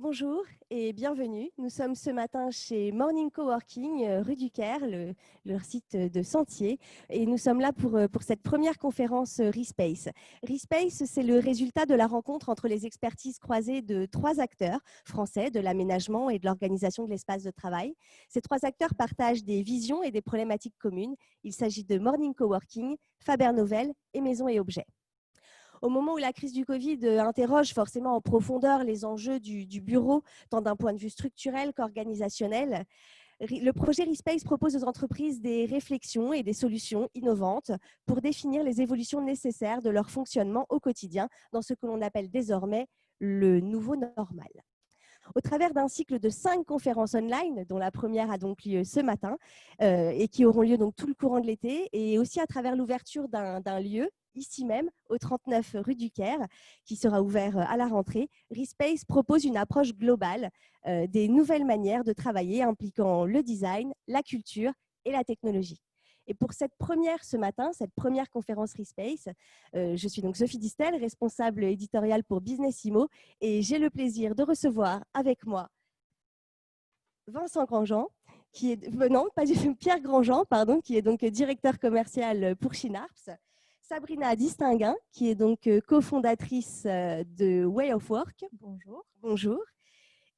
Bonjour et bienvenue. Nous sommes ce matin chez Morning Coworking, rue du Caire, leur site de Sentier. Et nous sommes là pour cette première conférence ReSpace. ReSpace, c'est le résultat de la rencontre entre les expertises croisées de 3 acteurs français de l'aménagement et de l'organisation de l'espace de travail. Ces 3 acteurs partagent des visions et des problématiques communes. Il s'agit de Morning Coworking, Faber Novel et Maisons et Objets. Au moment où la crise du Covid interroge forcément en profondeur les enjeux du bureau, tant d'un point de vue structurel qu'organisationnel, le projet ReSpace propose aux entreprises des réflexions et des solutions innovantes pour définir les évolutions nécessaires de leur fonctionnement au quotidien dans ce que l'on appelle désormais le nouveau normal. Au travers d'un cycle de 5 conférences online, dont la première a donc lieu ce matin et qui auront lieu donc tout le courant de l'été, et aussi à travers l'ouverture d'un lieu, ici même, au 39 rue du Caire, qui sera ouvert à la rentrée, ReSpace propose une approche globale des nouvelles manières de travailler impliquant le design, la culture et la technologie. Et pour cette première ce matin, cette première conférence ReSpace, je suis donc Sophie Distel, responsable éditoriale pour Businessimo, et j'ai le plaisir de recevoir avec moi Vincent Grandjean, qui est Pierre Grandjean, pardon, qui est donc directeur commercial pour Chinarps, Sabrina Distinguin, qui est donc cofondatrice de Way of Work. Bonjour. Bonjour.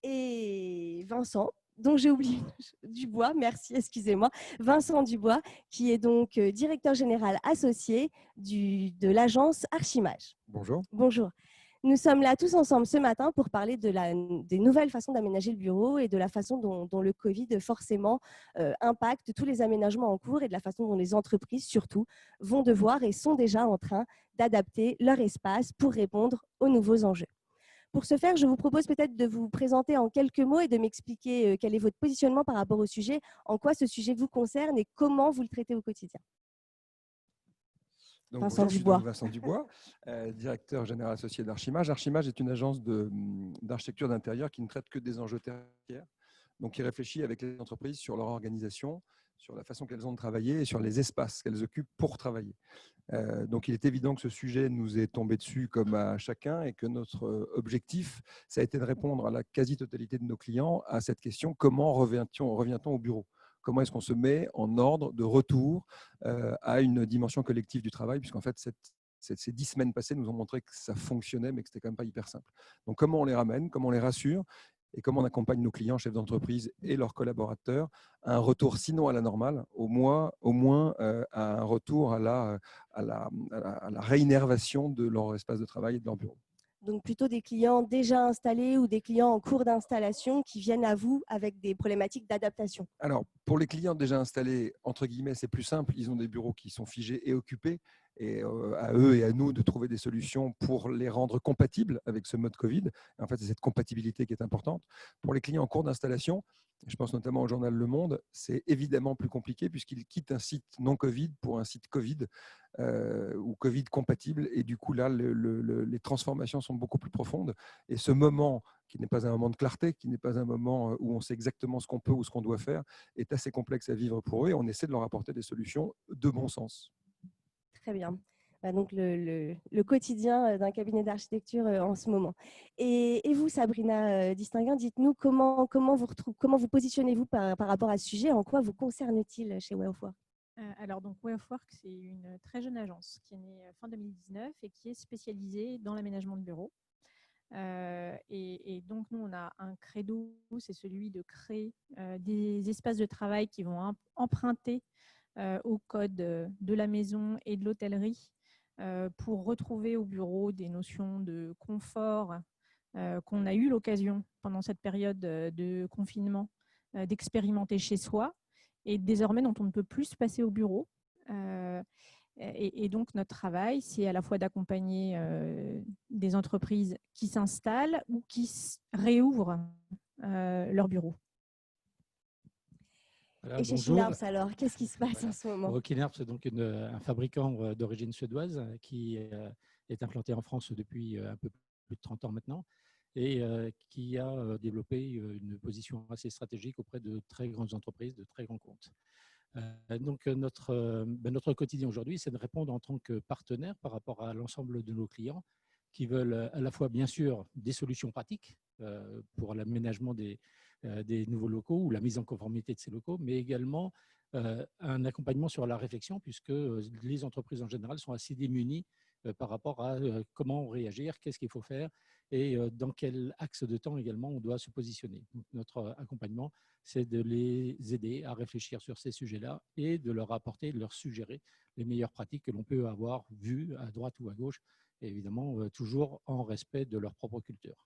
Et Vincent, dont j'ai oublié Dubois, merci, excusez-moi, Vincent Dubois, qui est donc directeur général associé de l'agence Archimage. Bonjour. Bonjour. Nous sommes là tous ensemble ce matin pour parler des nouvelles façons d'aménager le bureau et de la façon dont le Covid forcément impacte tous les aménagements en cours et de la façon dont les entreprises surtout vont devoir et sont déjà en train d'adapter leur espace pour répondre aux nouveaux enjeux. Pour ce faire, je vous propose peut-être de vous présenter en quelques mots et de m'expliquer quel est votre positionnement par rapport au sujet, en quoi ce sujet vous concerne et comment vous le traitez au quotidien. Donc, Vincent bonjour, Dubois. je suis Vincent Dubois, directeur général associé d'Archimage. Archimage est une agence d'architecture d'intérieur qui ne traite que des enjeux tertiaires, donc qui réfléchit avec les entreprises sur leur organisation, sur la façon qu'elles ont de travailler et sur les espaces qu'elles occupent pour travailler. Donc il est évident que ce sujet nous est tombé dessus comme à chacun et que notre objectif, ça a été de répondre à la quasi-totalité de nos clients à cette question: comment revient-on au bureau ? Comment est-ce qu'on se met en ordre de retour à une dimension collective du travail, puisqu'en fait, ces 10 semaines passées nous ont montré que ça fonctionnait, mais que c'était quand même pas hyper simple. Donc, comment on les ramène, comment on les rassure et comment on accompagne nos clients, chefs d'entreprise et leurs collaborateurs à un retour, sinon à la normale, au moins à un retour à la réinnervation de leur espace de travail et de leur bureau. Donc plutôt des clients déjà installés ou des clients en cours d'installation qui viennent à vous avec des problématiques d'adaptation. Alors, pour les clients déjà installés, entre guillemets, c'est plus simple. Ils ont des bureaux qui sont figés et occupés. Et à eux et à nous de trouver des solutions pour les rendre compatibles avec ce mode Covid. Et en fait, c'est cette compatibilité qui est importante. Pour les clients en cours d'installation, je pense notamment au journal Le Monde, c'est évidemment plus compliqué puisqu'ils quittent un site non Covid pour un site Covid ou Covid compatible. Et du coup, là, les transformations sont beaucoup plus profondes. Et ce moment, qui n'est pas un moment de clarté, qui n'est pas un moment où on sait exactement ce qu'on peut ou ce qu'on doit faire, est assez complexe à vivre pour eux. Et on essaie de leur apporter des solutions de bon sens. Très bien. Donc le quotidien d'un cabinet d'architecture en ce moment. Et vous, Sabrina Distinguin, dites-nous comment vous positionnez-vous par rapport à ce sujet, en quoi vous concerne-t-il chez Way of Work? Alors, donc, Way of Work, c'est une très jeune agence qui est née fin 2019 et qui est spécialisée dans l'aménagement de bureaux. Et donc, nous, on a un credo, c'est celui de créer des espaces de travail qui vont emprunter au code de la maison et de l'hôtellerie pour retrouver au bureau des notions de confort qu'on a eu l'occasion pendant cette période de confinement d'expérimenter chez soi et désormais dont on ne peut plus se passer au bureau. Et donc, notre travail, c'est à la fois d'accompagner des entreprises qui s'installent ou qui réouvrent leurs bureaux. Voilà, et chez Chinarps, alors, qu'est-ce qui se passe en ce moment? Chinarps, c'est donc un fabricant d'origine suédoise qui est implanté en France depuis un peu plus de 30 ans maintenant et qui a développé une position assez stratégique auprès de très grandes entreprises, de très grands comptes. Donc notre quotidien aujourd'hui, c'est de répondre en tant que partenaire par rapport à l'ensemble de nos clients qui veulent à la fois, bien sûr, des solutions pratiques pour l'aménagement des nouveaux locaux ou la mise en conformité de ces locaux, mais également un accompagnement sur la réflexion, puisque les entreprises en général sont assez démunies par rapport à comment réagir, qu'est-ce qu'il faut faire et dans quel axe de temps également on doit se positionner. Donc, notre accompagnement, c'est de les aider à réfléchir sur ces sujets-là et de leur apporter, de leur suggérer les meilleures pratiques que l'on peut avoir vues à droite ou à gauche, et évidemment toujours en respect de leur propre culture.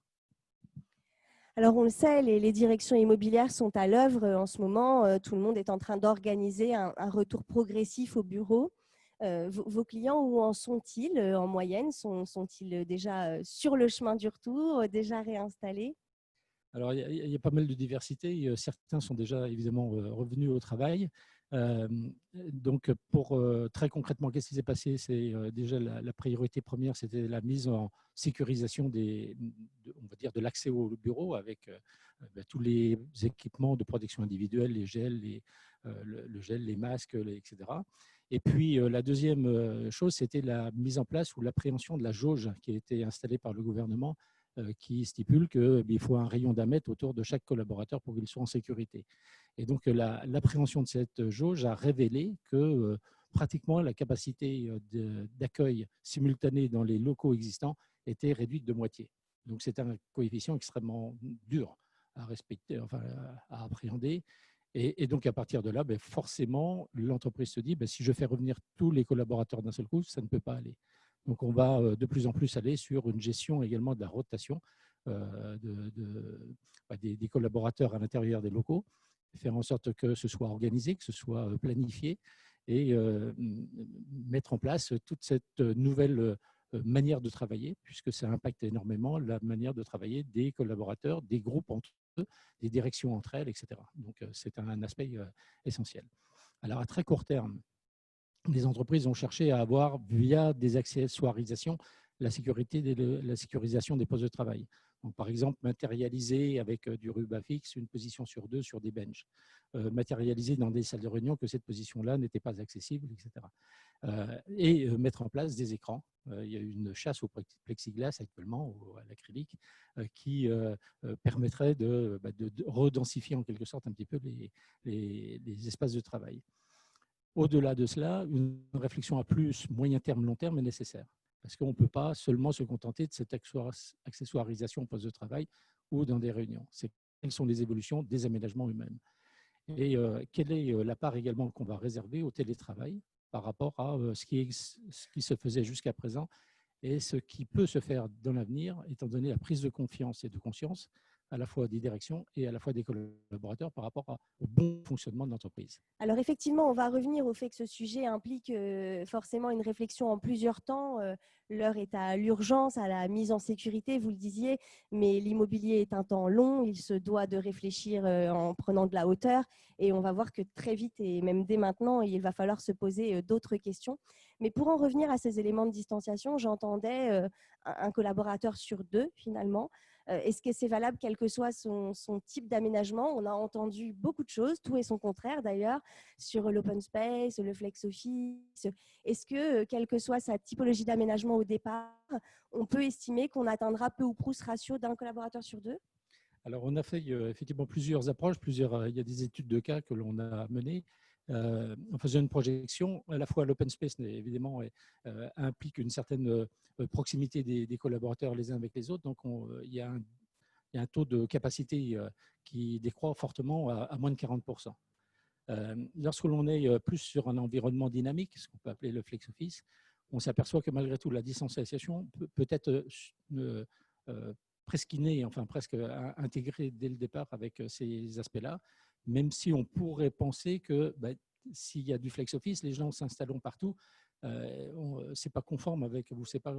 Alors, on le sait, les directions immobilières sont à l'œuvre en ce moment. Tout le monde est en train d'organiser un retour progressif au bureau. Vos clients, où en sont-ils en moyenne? Sont-ils déjà sur le chemin du retour, déjà réinstallés? Alors, il y a pas mal de diversité. Certains sont déjà évidemment revenus au travail. Donc, pour très concrètement, qu'est-ce qui s'est passé? C'est déjà la priorité première, c'était la mise en sécurisation on va dire, de l'accès au bureau avec tous les équipements de protection individuelle, les gels, le gel, les masques, etc. Et puis, la deuxième chose, c'était la mise en place ou l'appréhension de la jauge qui a été installée par le gouvernement qui stipule qu'il faut un rayon d'1 mètre autour de chaque collaborateur pour qu'il soit en sécurité. Et donc, l'appréhension de cette jauge a révélé que pratiquement la capacité d'accueil simultané dans les locaux existants était réduite de moitié. Donc, c'est un coefficient extrêmement dur à respecter, enfin, à appréhender. Et donc, à partir de là, forcément, l'entreprise se dit, si je fais revenir tous les collaborateurs d'un seul coup, ça ne peut pas aller. Donc, on va de plus en plus aller sur une gestion également de la rotation des collaborateurs à l'intérieur des locaux, faire en sorte que ce soit organisé, que ce soit planifié et mettre en place toute cette nouvelle manière de travailler, puisque ça impacte énormément la manière de travailler des collaborateurs, des groupes entre eux, des directions entre elles, etc. Donc, c'est un aspect essentiel. Alors, à très court terme, les entreprises ont cherché à avoir, via des accessoirisations, la sécurisation des postes de travail. Donc, par exemple, matérialiser avec du ruban fixe une position sur 2 sur des benches, matérialiser dans des salles de réunion que cette position-là n'était pas accessible, etc. Et mettre en place des écrans. Il y a une chasse au plexiglas actuellement, à l'acrylique, qui permettrait de redensifier en quelque sorte un petit peu les espaces de travail. Au-delà de cela, une réflexion à plus moyen terme, long terme est nécessaire. Parce qu'on ne peut pas seulement se contenter de cette accessoirisation au poste de travail ou dans des réunions. Quelles sont les évolutions des aménagements eux-mêmes? Et quelle est la part également qu'on va réserver au télétravail par rapport à ce qui se faisait jusqu'à présent et ce qui peut se faire dans l'avenir, étant donné la prise de confiance et de conscience à la fois des directions et à la fois des collaborateurs par rapport au bon fonctionnement de l'entreprise. Alors effectivement, on va revenir au fait que ce sujet implique forcément une réflexion en plusieurs temps. L'heure est à l'urgence, à la mise en sécurité, vous le disiez, mais l'immobilier est un temps long, il se doit de réfléchir en prenant de la hauteur et on va voir que très vite et même dès maintenant, il va falloir se poser d'autres questions. Mais pour en revenir à ces éléments de distanciation, j'entendais un collaborateur sur 2 finalement. Est-ce que c'est valable quel que soit son type d'aménagement? On a entendu beaucoup de choses, tout et son contraire d'ailleurs, sur l'open space, le flex office. Est-ce que, quelle que soit sa typologie d'aménagement au départ, on peut estimer qu'on atteindra peu ou prou ce ratio d'un collaborateur sur 2? Alors, on a fait effectivement plusieurs approches, il y a des études de cas que l'on a menées. En faisant une projection, à la fois l'open space évidemment implique une certaine proximité des collaborateurs les uns avec les autres, donc il y a un taux de capacité qui décroît fortement à moins de 40%. Lorsque l'on est plus sur un environnement dynamique, ce qu'on peut appeler le flex office, on s'aperçoit que malgré tout la distanciation peut être presque innée, enfin presque intégrée dès le départ avec ces aspects-là, même si on pourrait penser que s'il y a du flex office, les gens s'installeront partout. C'est pas conforme avec, ou c'est pas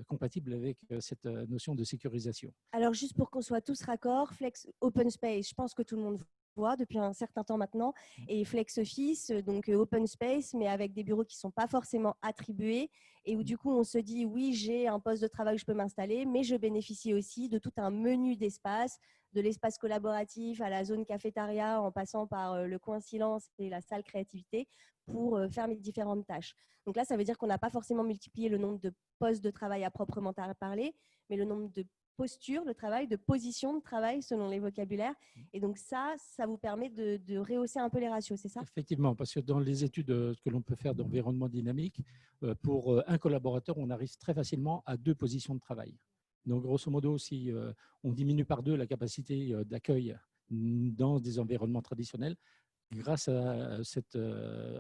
compatible avec cette notion de sécurisation. Alors juste pour qu'on soit tous raccords, flex open space, je pense que tout le monde voit depuis un certain temps maintenant, et flex office, donc open space, mais avec des bureaux qui ne sont pas forcément attribués, et où du coup on se dit oui, j'ai un poste de travail où je peux m'installer, mais je bénéficie aussi de tout un menu d'espace, de l'espace collaboratif à la zone cafétéria en passant par le coin silence et la salle créativité pour faire mes différentes tâches. Donc là, ça veut dire qu'on n'a pas forcément multiplié le nombre de postes de travail à proprement parler, mais le nombre de postures de travail, de positions de travail selon les vocabulaires. Et donc ça vous permet de rehausser un peu les ratios, c'est ça? Effectivement, parce que dans les études que l'on peut faire d'environnement dynamique, pour un collaborateur, on arrive très facilement à 2 positions de travail. Donc, grosso modo, si on diminue par 2 la capacité d'accueil dans des environnements traditionnels, grâce à cet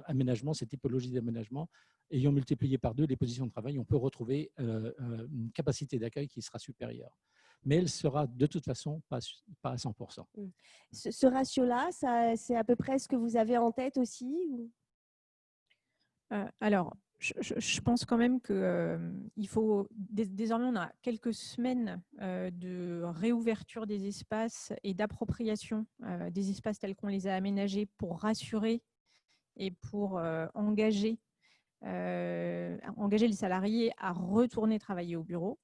aménagement, cette typologie d'aménagement, ayant multiplié par 2 les positions de travail, on peut retrouver une capacité d'accueil qui sera supérieure. Mais elle sera de toute façon pas à 100%. Ce ratio-là, c'est à peu près ce que vous avez en tête aussi ou... Alors, je pense quand même qu'il faut, désormais, on a quelques semaines de réouverture des espaces et d'appropriation des espaces tels qu'on les a aménagés pour rassurer et pour engager les salariés à retourner travailler au bureau.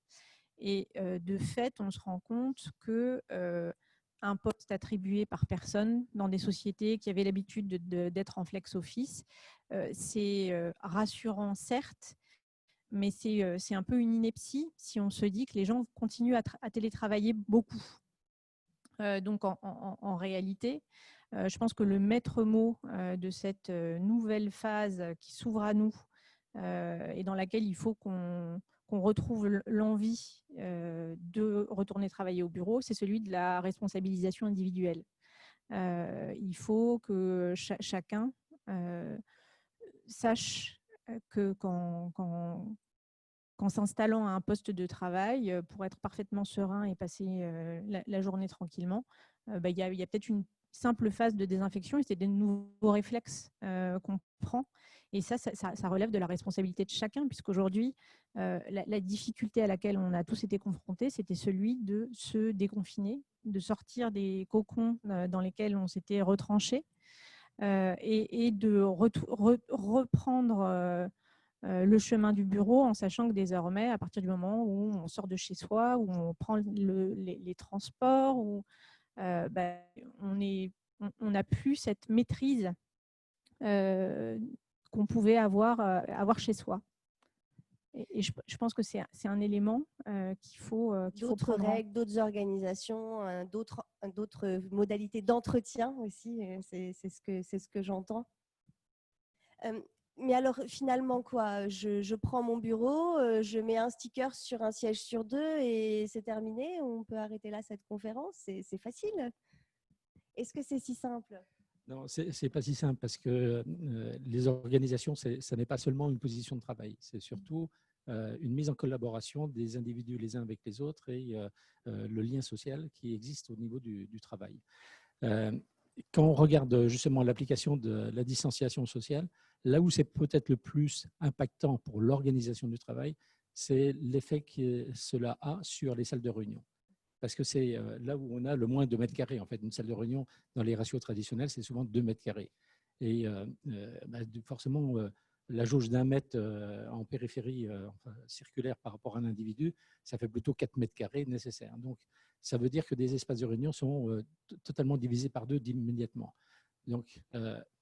Et de fait, on se rend compte qu'un poste attribué par personne dans des sociétés qui avaient l'habitude d'être en flex office, c'est rassurant, certes, mais c'est un peu une ineptie si on se dit que les gens continuent à télétravailler beaucoup. Donc, en réalité, je pense que le maître mot de cette nouvelle phase qui s'ouvre à nous et dans laquelle il faut qu'on retrouve l'envie de retourner travailler au bureau, c'est celui de la responsabilisation individuelle. Il faut que chacun sache que qu'en s'installant à un poste de travail, pour être parfaitement serein et passer la journée tranquillement, il y a peut-être une simple phase de désinfection et c'est des nouveaux réflexes qu'on prend. Et ça relève de la responsabilité de chacun, puisqu'aujourd'hui, la difficulté à laquelle on a tous été confrontés, c'était celui de se déconfiner, de sortir des cocons dans lesquels on s'était retranché et de reprendre le chemin du bureau en sachant que désormais, à partir du moment où on sort de chez soi, où on prend les transports, où on n'a plus cette maîtrise qu'on pouvait avoir chez soi. Et je pense que c'est un élément qu'il faut d'autres règles, d'autres organisations, d'autres modalités d'entretien aussi, c'est ce que j'entends. Mais alors, finalement, quoi, je prends mon bureau, je mets un sticker sur un siège sur 2 et c'est terminé. On peut arrêter là cette conférence. C'est facile. Est-ce que c'est si simple? Non, ce n'est pas si simple parce que les organisations, ça n'est pas seulement une position de travail. C'est surtout une mise en collaboration des individus les uns avec les autres et le lien social qui existe au niveau du travail. Quand on regarde justement l'application de la distanciation sociale, là où c'est peut-être le plus impactant pour l'organisation du travail, c'est l'effet que cela a sur les salles de réunion. Parce que c'est là où on a le moins de mètres carrés. En fait, une salle de réunion, dans les ratios traditionnels, c'est souvent 2 mètres carrés. Et forcément, la jauge d'1 mètre en périphérie circulaire par rapport à un individu, ça fait plutôt 4 mètres carrés nécessaires. Donc, ça veut dire que des espaces de réunion sont totalement divisés par 2 immédiatement. Donc,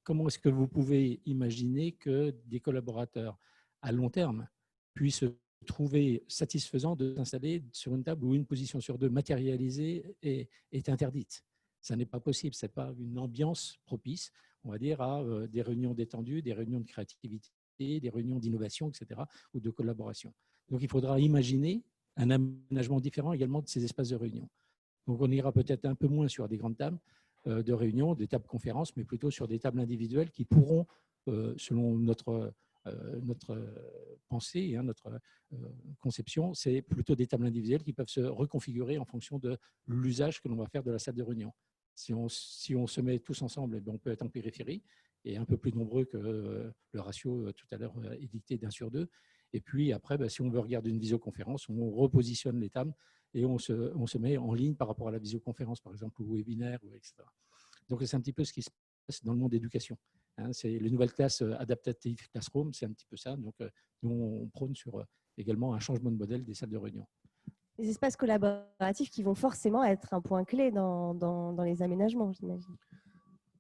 comment est-ce que vous pouvez imaginer que des collaborateurs à long terme puissent trouver satisfaisant de s'installer sur une table où une position sur 2 matérialisée est interdite? Ça n'est pas possible, ce n'est pas une ambiance propice, on va dire, à des réunions détendues, des réunions de créativité, des réunions d'innovation, etc., ou de collaboration. Donc, il faudra imaginer un aménagement différent également de ces espaces de réunion. Donc, on ira peut-être un peu moins sur des grandes tables de réunion, des tables conférences, mais plutôt sur des tables individuelles qui pourront, selon notre pensée, notre conception, c'est plutôt des tables individuelles qui peuvent se reconfigurer en fonction de l'usage que l'on va faire de la salle de réunion. Si on se met tous ensemble, on peut être en périphérie et un peu plus nombreux que le ratio tout à l'heure édicté d'1 sur 2. Et puis après, si on veut regarder une visioconférence, on repositionne les tables et on se met en ligne par rapport à la visioconférence, par exemple, ou webinaire, etc. Donc, c'est un petit peu ce qui se passe dans le monde d'éducation. C'est les nouvelles classes adaptatives classroom, c'est un petit peu ça. Donc, nous, on prône sur également un changement de modèle des salles de réunion. Les espaces collaboratifs qui vont forcément être un point clé dans les aménagements, j'imagine.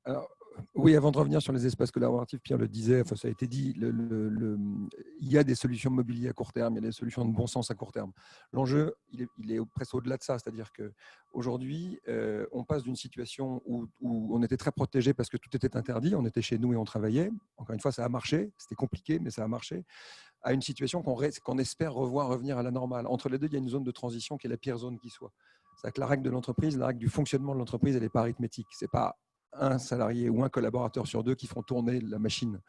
Alors, oui, avant de revenir sur les espaces collaboratifs, Pierre le disait, enfin, ça a été dit, il y a des solutions mobilier à court terme, il y a des solutions de bon sens à court terme. L'enjeu, il est presque au-delà de ça, c'est-à-dire qu'aujourd'hui, on passe d'une situation où on était très protégé parce que tout était interdit, on était chez nous et on travaillait. Encore une fois, ça a marché, c'était compliqué, mais ça a marché, à une situation qu'on espère revoir revenir à la normale. Entre les deux, il y a une zone de transition qui est la pire zone qui soit. C'est-à-dire que la règle de l'entreprise, la règle du fonctionnement de l'entreprise, elle n'est pas arithmétique. Ce n'est pas un salarié ou un collaborateur sur deux qui font tourner la machine.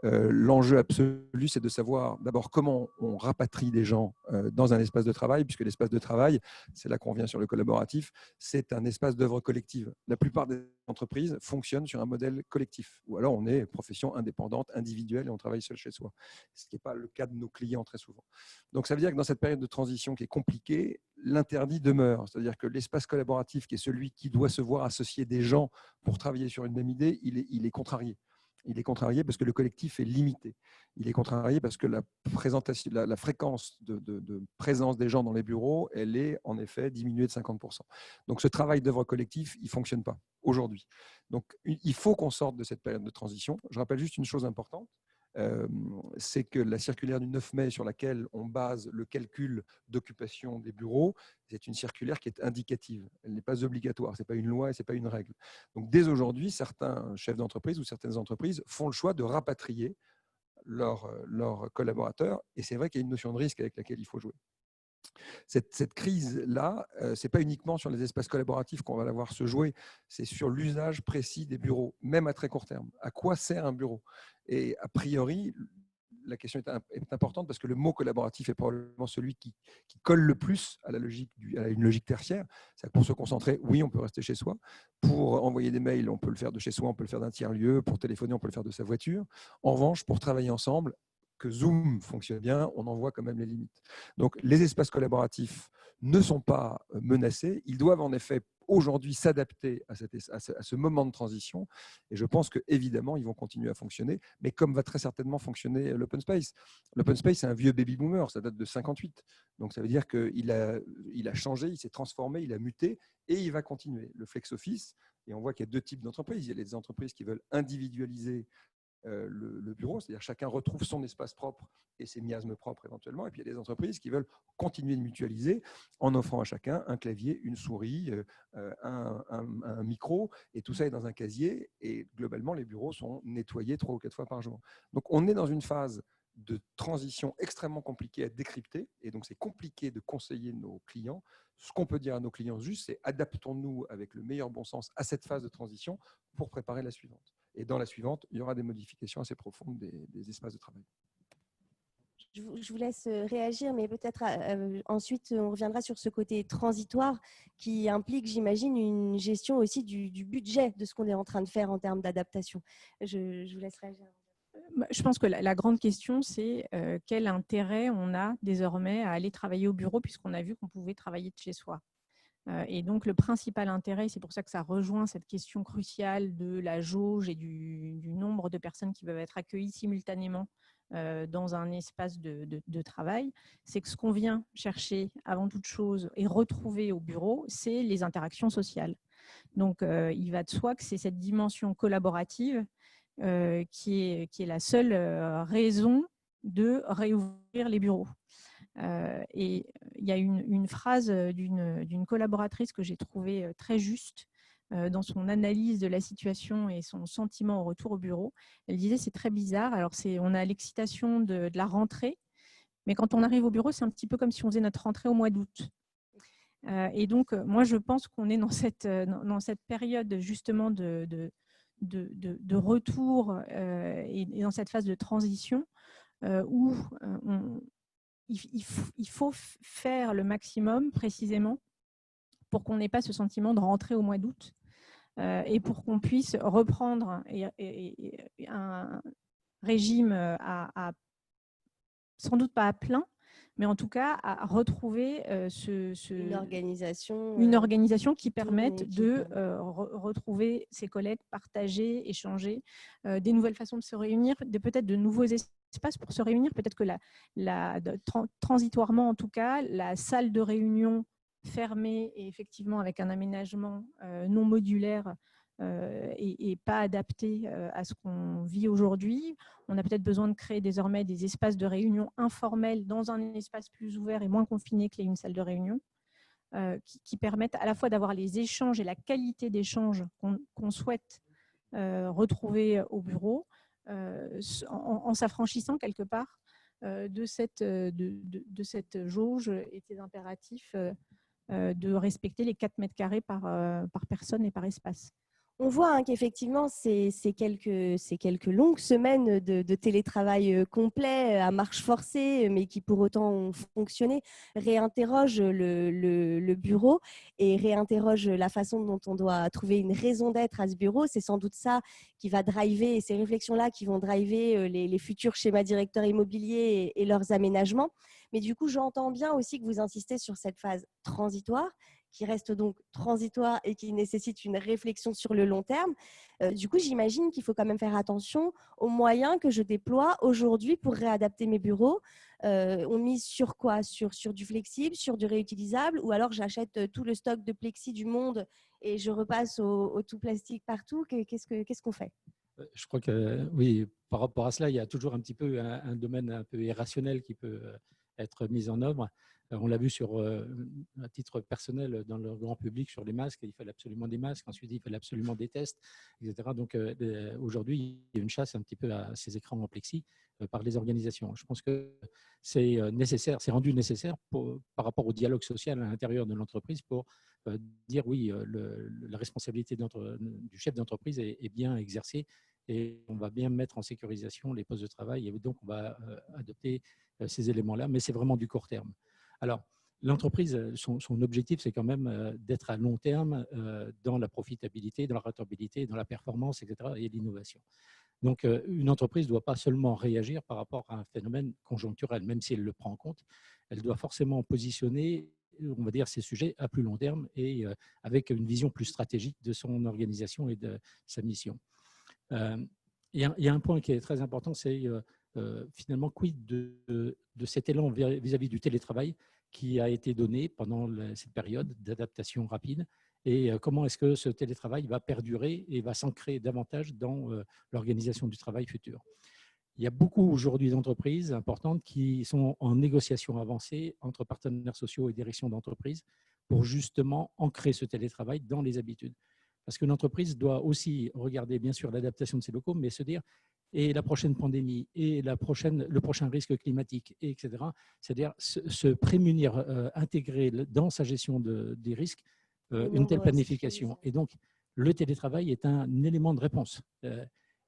L'enjeu absolu, c'est de savoir d'abord comment on rapatrie des gens dans un espace de travail, puisque l'espace de travail, c'est là qu'on vient sur le collaboratif, c'est un espace d'œuvre collective. La plupart des entreprises fonctionnent sur un modèle collectif, ou alors on est profession indépendante, individuelle, et on travaille seul chez soi, ce qui n'est pas le cas de nos clients très souvent. Donc ça veut dire que dans cette période de transition qui est compliquée, l'interdit demeure, c'est-à-dire que l'espace collaboratif, qui est celui qui doit se voir associer des gens pour travailler sur une même idée, il est contrarié. Il est contrarié parce que le collectif est limité. Il est contrarié parce que la fréquence de présence des gens dans les bureaux, elle est en effet diminuée de 50%. Donc ce travail d'œuvre collectif, il ne fonctionne pas aujourd'hui. Donc il faut qu'on sorte de cette période de transition. Je rappelle juste une chose importante. C'est que la circulaire du 9 mai sur laquelle on base le calcul d'occupation des bureaux, c'est une circulaire qui est indicative. Elle n'est pas obligatoire, ce n'est pas une loi et ce n'est pas une règle. Donc dès aujourd'hui, certains chefs d'entreprise ou certaines entreprises font le choix de rapatrier leurs collaborateurs, et c'est vrai qu'il y a une notion de risque avec laquelle il faut jouer. Cette crise-là, ce n'est pas uniquement sur les espaces collaboratifs qu'on va la voir se jouer, c'est sur l'usage précis des bureaux, même à très court terme. À quoi sert un bureau? Et a priori, la question est importante parce que le mot collaboratif est probablement celui qui colle le plus à une logique tertiaire. C'est-à-dire pour se concentrer, oui, on peut rester chez soi. Pour envoyer des mails, on peut le faire de chez soi, on peut le faire d'un tiers-lieu. Pour téléphoner, on peut le faire de sa voiture. En revanche, pour travailler ensemble, que Zoom fonctionne bien, on en voit quand même les limites. Donc, les espaces collaboratifs ne sont pas menacés. Ils doivent en effet aujourd'hui s'adapter à ce moment de transition. Et je pense qu'évidemment, ils vont continuer à fonctionner, mais comme va très certainement fonctionner l'open space. L'open space, c'est un vieux baby boomer, ça date de 58. Donc, ça veut dire qu'il a changé, il s'est transformé, il a muté et il va continuer. Le flex office, et on voit qu'il y a deux types d'entreprises. Il y a les entreprises qui veulent individualiser le bureau, c'est-à-dire chacun retrouve son espace propre et ses miasmes propres éventuellement. Et puis il y a des entreprises qui veulent continuer de mutualiser en offrant à chacun un clavier, une souris, un micro, et tout ça est dans un casier. Et globalement, les bureaux sont nettoyés 3 ou 4 fois par jour. Donc on est dans une phase de transition extrêmement compliquée à décrypter, et donc c'est compliqué de conseiller nos clients. Ce qu'on peut dire à nos clients juste, c'est adaptons-nous avec le meilleur bon sens à cette phase de transition pour préparer la suivante. Et dans la suivante, il y aura des modifications assez profondes des espaces de travail. Je vous laisse réagir, mais peut-être ensuite, on reviendra sur ce côté transitoire qui implique, j'imagine, une gestion aussi du budget de ce qu'on est en train de faire en termes d'adaptation. Je vous laisse réagir. Je pense que la grande question, c'est quel intérêt on a désormais à aller travailler au bureau puisqu'on a vu qu'on pouvait travailler de chez soi. Et donc, le principal intérêt, c'est pour ça que ça rejoint cette question cruciale de la jauge et du nombre de personnes qui peuvent être accueillies simultanément dans un espace de travail, c'est que ce qu'on vient chercher avant toute chose et retrouver au bureau, c'est les interactions sociales. Donc, il va de soi que c'est cette dimension collaborative qui est la seule raison de réouvrir les bureaux. Et il y a une phrase d'une collaboratrice que j'ai trouvée très juste dans son analyse de la situation et son sentiment au retour au bureau. Elle disait, c'est très bizarre, alors on a l'excitation de la rentrée, mais quand on arrive au bureau, c'est un petit peu comme si on faisait notre rentrée au mois d'août. Et donc, moi, je pense qu'on est dans cette période justement de retour et dans cette phase de transition où il faut faire le maximum précisément pour qu'on n'ait pas ce sentiment de rentrer au mois d'août et pour qu'on puisse reprendre un régime sans doute pas à plein, mais en tout cas à retrouver une organisation qui permette de retrouver ses collègues, partager, échanger, des nouvelles façons de se réunir, peut-être de nouveaux espaces espace pour se réunir. Peut-être que transitoirement, en tout cas, la salle de réunion fermée et effectivement avec un aménagement non modulaire et pas adapté à ce qu'on vit aujourd'hui. On a peut-être besoin de créer désormais des espaces de réunion informels dans un espace plus ouvert et moins confiné que une salle de réunion, qui permettent à la fois d'avoir les échanges et la qualité d'échanges qu'on souhaite retrouver au bureau, en s'affranchissant quelque part de cette jauge et des impératifs de respecter les 4 mètres carrés par personne et par espace. On voit qu'effectivement, ces quelques longues semaines de télétravail complet à marche forcée, mais qui pour autant ont fonctionné, réinterrogent le bureau et réinterrogent la façon dont on doit trouver une raison d'être à ce bureau. C'est sans doute ça qui va driver, et ces réflexions-là qui vont driver les futurs schémas directeurs immobiliers et leurs aménagements. Mais du coup, j'entends bien aussi que vous insistez sur cette phase transitoire, qui reste donc transitoire et qui nécessite une réflexion sur le long terme. Du coup, j'imagine qu'il faut quand même faire attention aux moyens que je déploie aujourd'hui pour réadapter mes bureaux. On mise sur quoi ? Sur du flexible, sur du réutilisable, ou alors j'achète tout le stock de plexi du monde et je repasse au tout plastique partout. Qu'est-ce qu'on fait ? Je crois que oui, par rapport à cela, il y a toujours un petit peu un domaine un peu irrationnel qui peut être mis en œuvre. On l'a vu à titre personnel dans le grand public sur les masques. Il fallait absolument des masques. Ensuite, il fallait absolument des tests, etc. Donc, aujourd'hui, il y a une chasse un petit peu à ces écrans en plexi par les organisations. Je pense que c'est nécessaire, c'est rendu nécessaire par rapport au dialogue social à l'intérieur de l'entreprise pour dire oui, la responsabilité du chef d'entreprise est bien exercée et on va bien mettre en sécurisation les postes de travail. Et donc, on va adopter ces éléments-là, mais c'est vraiment du court terme. Alors, l'entreprise, son objectif, c'est quand même d'être à long terme dans la profitabilité, dans la rentabilité, dans la performance, etc., et l'innovation. Donc, une entreprise ne doit pas seulement réagir par rapport à un phénomène conjoncturel, même si elle le prend en compte, elle doit forcément positionner, on va dire, ces sujets à plus long terme et avec une vision plus stratégique de son organisation et de sa mission. Il y a un point qui est très important, c'est finalement quid de cet élan vis-à-vis du télétravail qui a été donné pendant cette période d'adaptation rapide et comment est-ce que ce télétravail va perdurer et va s'ancrer davantage dans l'organisation du travail futur. Il y a beaucoup aujourd'hui d'entreprises importantes qui sont en négociation avancée entre partenaires sociaux et directions d'entreprise pour justement ancrer ce télétravail dans les habitudes. Parce qu'une entreprise doit aussi regarder bien sûr l'adaptation de ses locaux, mais se dire et la prochaine pandémie, et le prochain risque climatique, etc. C'est-à-dire se prémunir, intégrer dans sa gestion des risques une telle planification. Et donc, le télétravail est un élément de réponse.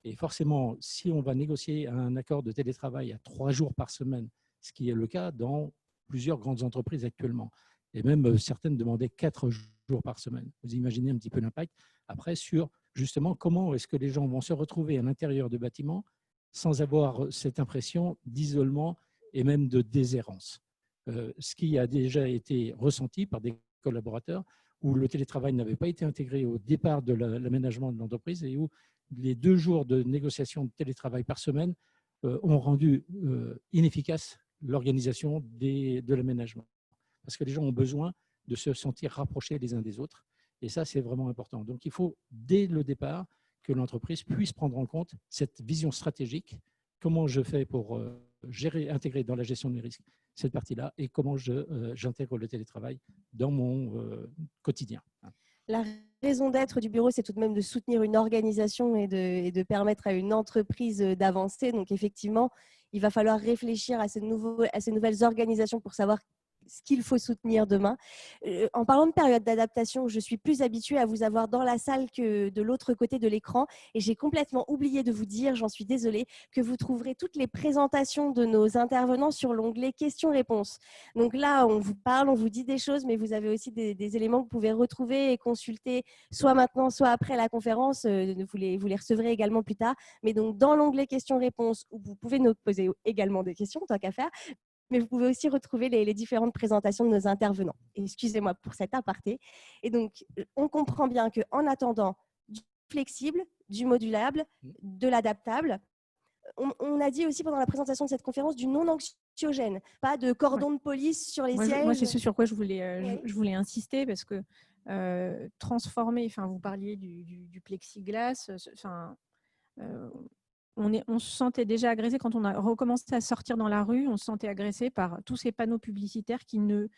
Et forcément, si on va négocier un accord de télétravail à 3 jours par semaine, ce qui est le cas dans plusieurs grandes entreprises actuellement, et même certaines demandaient 4 jours par semaine. Vous imaginez un petit peu l'impact après sur justement comment est-ce que les gens vont se retrouver à l'intérieur de bâtiments sans avoir cette impression d'isolement et même de déshérence. Ce qui a déjà été ressenti par des collaborateurs où le télétravail n'avait pas été intégré au départ de l'aménagement de l'entreprise et où les 2 jours de négociation de télétravail par semaine ont rendu inefficace l'organisation de l'aménagement. Parce que les gens ont besoin de se sentir rapprochés les uns des autres. Et ça, c'est vraiment important. Donc, il faut, dès le départ, que l'entreprise puisse prendre en compte cette vision stratégique. Comment je fais pour intégrer dans la gestion des risques cette partie-là et comment j'intègre le télétravail dans mon quotidien. La raison d'être du bureau, c'est tout de même de soutenir une organisation et de permettre à une entreprise d'avancer. Donc, effectivement, il va falloir réfléchir à ces nouvelles organisations pour savoir ce qu'il faut soutenir demain. En parlant de période d'adaptation, je suis plus habituée à vous avoir dans la salle que de l'autre côté de l'écran et j'ai complètement oublié de vous dire, j'en suis désolée, que vous trouverez toutes les présentations de nos intervenants sur l'onglet questions-réponses. Donc là, on vous parle, on vous dit des choses, mais vous avez aussi des éléments que vous pouvez retrouver et consulter soit maintenant, soit après la conférence. Vous les recevrez également plus tard. Mais donc, dans l'onglet questions-réponses, où vous pouvez nous poser également des questions, tant qu'à faire, mais vous pouvez aussi retrouver les différentes présentations de nos intervenants. Excusez-moi pour cet aparté. Et donc, on comprend bien qu'en attendant du flexible, du modulable, de l'adaptable, On a dit aussi pendant la présentation de cette conférence du non anxiogène, pas de cordon de police sur les sièges. Moi, c'est ce sur quoi je voulais insister, parce que transformer, vous parliez du plexiglas, on se sentait déjà agressé quand on a recommencé à sortir dans la rue. On se sentait agressé par tous ces panneaux publicitaires qui ne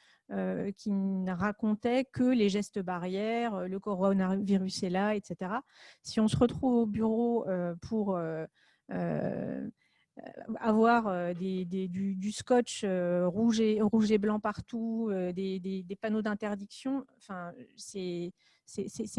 racontaient que les gestes barrières, le coronavirus est là, etc. Si on se retrouve au bureau pour avoir du scotch rouge et blanc partout, des panneaux d'interdiction, c'est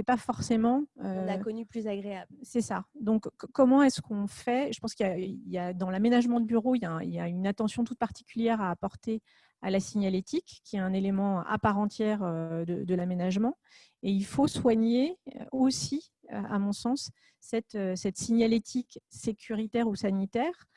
pas forcément. On a connu plus agréable. C'est ça. Donc, comment est-ce qu'on fait? Je pense qu'il y a dans l'aménagement de bureau, il y a une attention toute particulière à apporter à la signalétique, qui est un élément à part entière de l'aménagement. Et il faut soigner aussi, à mon sens, cette signalétique sécuritaire ou sanitaire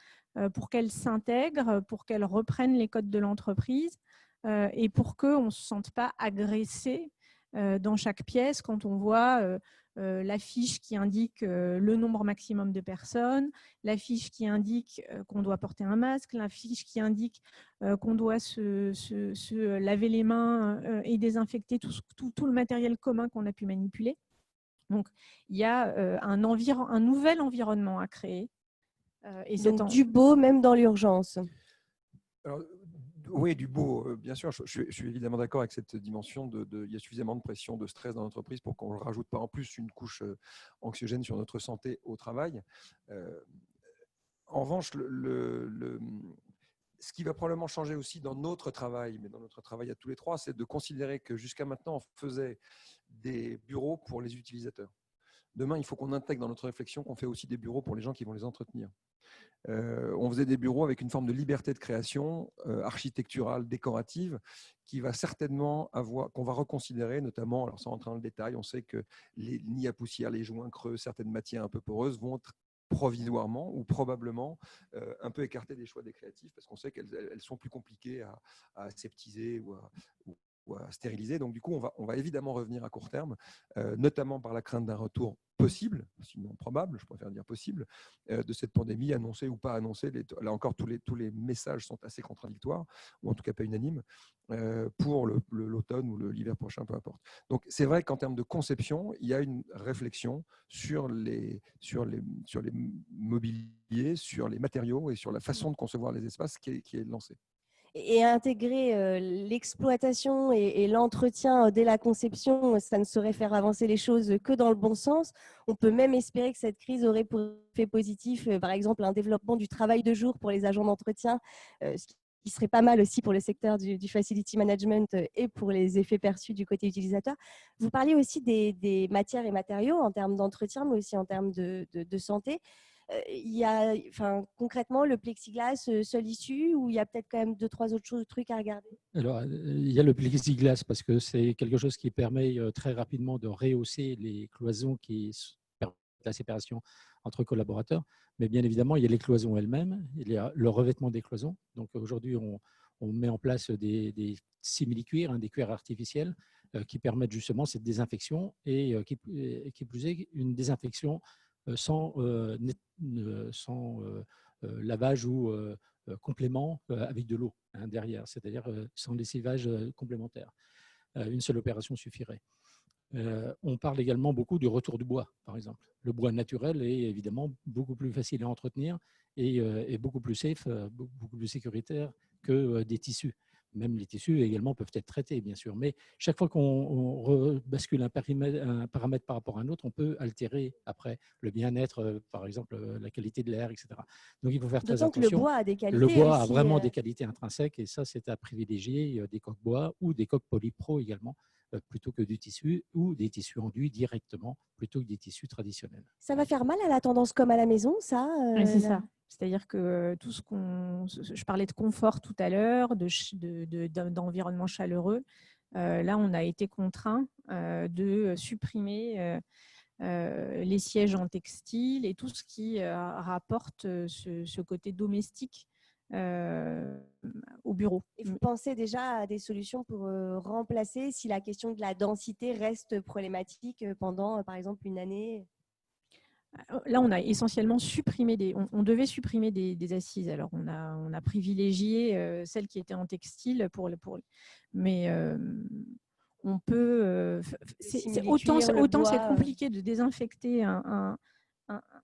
pour qu'elle s'intègre, pour qu'elle reprenne les codes de l'entreprise et pour qu'on ne se sente pas agressé dans chaque pièce quand on voit l'affiche qui indique le nombre maximum de personnes, l'affiche qui indique qu'on doit porter un masque, l'affiche qui indique qu'on doit se laver les mains et désinfecter tout le matériel commun qu'on a pu manipuler. Donc, il y a un nouvel environnement à créer. Donc, du beau, même dans l'urgence. Alors, oui, du beau, bien sûr. Je suis évidemment d'accord avec cette dimension. Il y a suffisamment de pression, de stress dans l'entreprise pour qu'on ne rajoute pas en plus une couche anxiogène sur notre santé au travail. En revanche, ce qui va probablement changer aussi dans notre travail, mais dans notre travail à tous les trois, c'est de considérer que jusqu'à maintenant, on faisait des bureaux pour les utilisateurs. Demain, il faut qu'on intègre dans notre réflexion qu'on fait aussi des bureaux pour les gens qui vont les entretenir. On faisait des bureaux avec une forme de liberté de création architecturale, décorative, qui va certainement qu'on va reconsidérer, notamment, alors sans rentrer dans le détail, on sait que les nids à poussière, les joints creux, certaines matières un peu poreuses vont être provisoirement ou probablement un peu écartées des choix des créatifs, parce qu'on sait qu'elles sont plus compliquées à aseptiser ou à stériliser. Donc, du coup, on va évidemment revenir à court terme, notamment par la crainte d'un retour possible, sinon probable, je préfère dire possible, de cette pandémie, annoncée ou pas annoncée. Là encore, tous les messages sont assez contradictoires, ou en tout cas pas unanimes, pour l'automne ou l'hiver prochain, peu importe. Donc, c'est vrai qu'en termes de conception, il y a une réflexion sur les mobiliers, sur les matériaux et sur la façon de concevoir les espaces qui est lancée. Et intégrer l'exploitation et l'entretien dès la conception, ça ne saurait faire avancer les choses que dans le bon sens. On peut même espérer que cette crise aurait pour effet positif, par exemple, un développement du travail de jour pour les agents d'entretien, ce qui serait pas mal aussi pour le secteur du facility management et pour les effets perçus du côté utilisateur. Vous parliez aussi des matières et matériaux en termes d'entretien, mais aussi en termes de santé. Il y a concrètement le plexiglas seule issue, ou il y a peut-être quand même 2-3 autres trucs à regarder? Alors, il y a le plexiglas parce que c'est quelque chose qui permet très rapidement de rehausser les cloisons qui permettent la séparation entre collaborateurs. Mais bien évidemment, il y a les cloisons elles-mêmes, il y a le revêtement des cloisons. Donc aujourd'hui, on met en place des simili-cuirs, des cuirs artificiels qui permettent justement cette désinfection et qui plus est une désinfection sans lavage ou complément avec de l'eau derrière, c'est-à-dire sans lessivage complémentaire. Une seule opération suffirait. On parle également beaucoup du retour du bois, par exemple. Le bois naturel est évidemment beaucoup plus facile à entretenir et beaucoup plus safe, beaucoup plus sécuritaire que des tissus. Même les tissus également peuvent être traités, bien sûr. Mais chaque fois qu'on bascule un paramètre par rapport à un autre, on peut altérer après le bien-être, par exemple la qualité de l'air, etc. Donc, il faut faire très attention. D'autant que le bois a des qualités. Le bois aussi, a vraiment des qualités intrinsèques et ça, c'est à privilégier des coques bois ou des coques polypro également, plutôt que du tissu ou des tissus enduits directement plutôt que des tissus traditionnels. Ça va faire mal à la tendance comme à la maison, ça c'est ça. C'est-à-dire que tout ce je parlais de confort tout à l'heure, d'environnement chaleureux. Là, on a été contraint de supprimer les sièges en textile et tout ce qui rapporte ce côté domestique au bureau. Et vous pensez déjà à des solutions pour remplacer si la question de la densité reste problématique pendant, par exemple, une année? Là, on a essentiellement supprimé on devait supprimer des assises. Alors, on a privilégié celles qui étaient en textile mais on peut. Autant c'est compliqué de désinfecter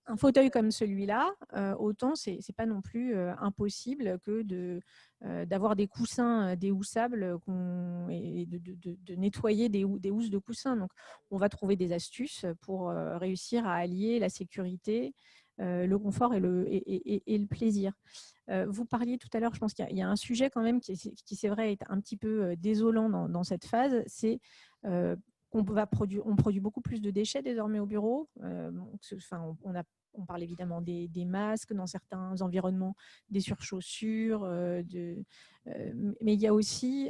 un fauteuil comme celui-là, autant c'est pas non plus impossible que d'avoir des coussins déhoussables et de nettoyer des housses de coussins. Donc, on va trouver des astuces pour réussir à allier la sécurité, le confort et le plaisir. Vous parliez tout à l'heure, je pense qu'il y a un sujet quand même qui c'est vrai, est un petit peu désolant dans cette phase, c'est on produit beaucoup plus de déchets désormais au bureau. On parle évidemment des masques, dans certains environnements, des surchaussures, mais il y a aussi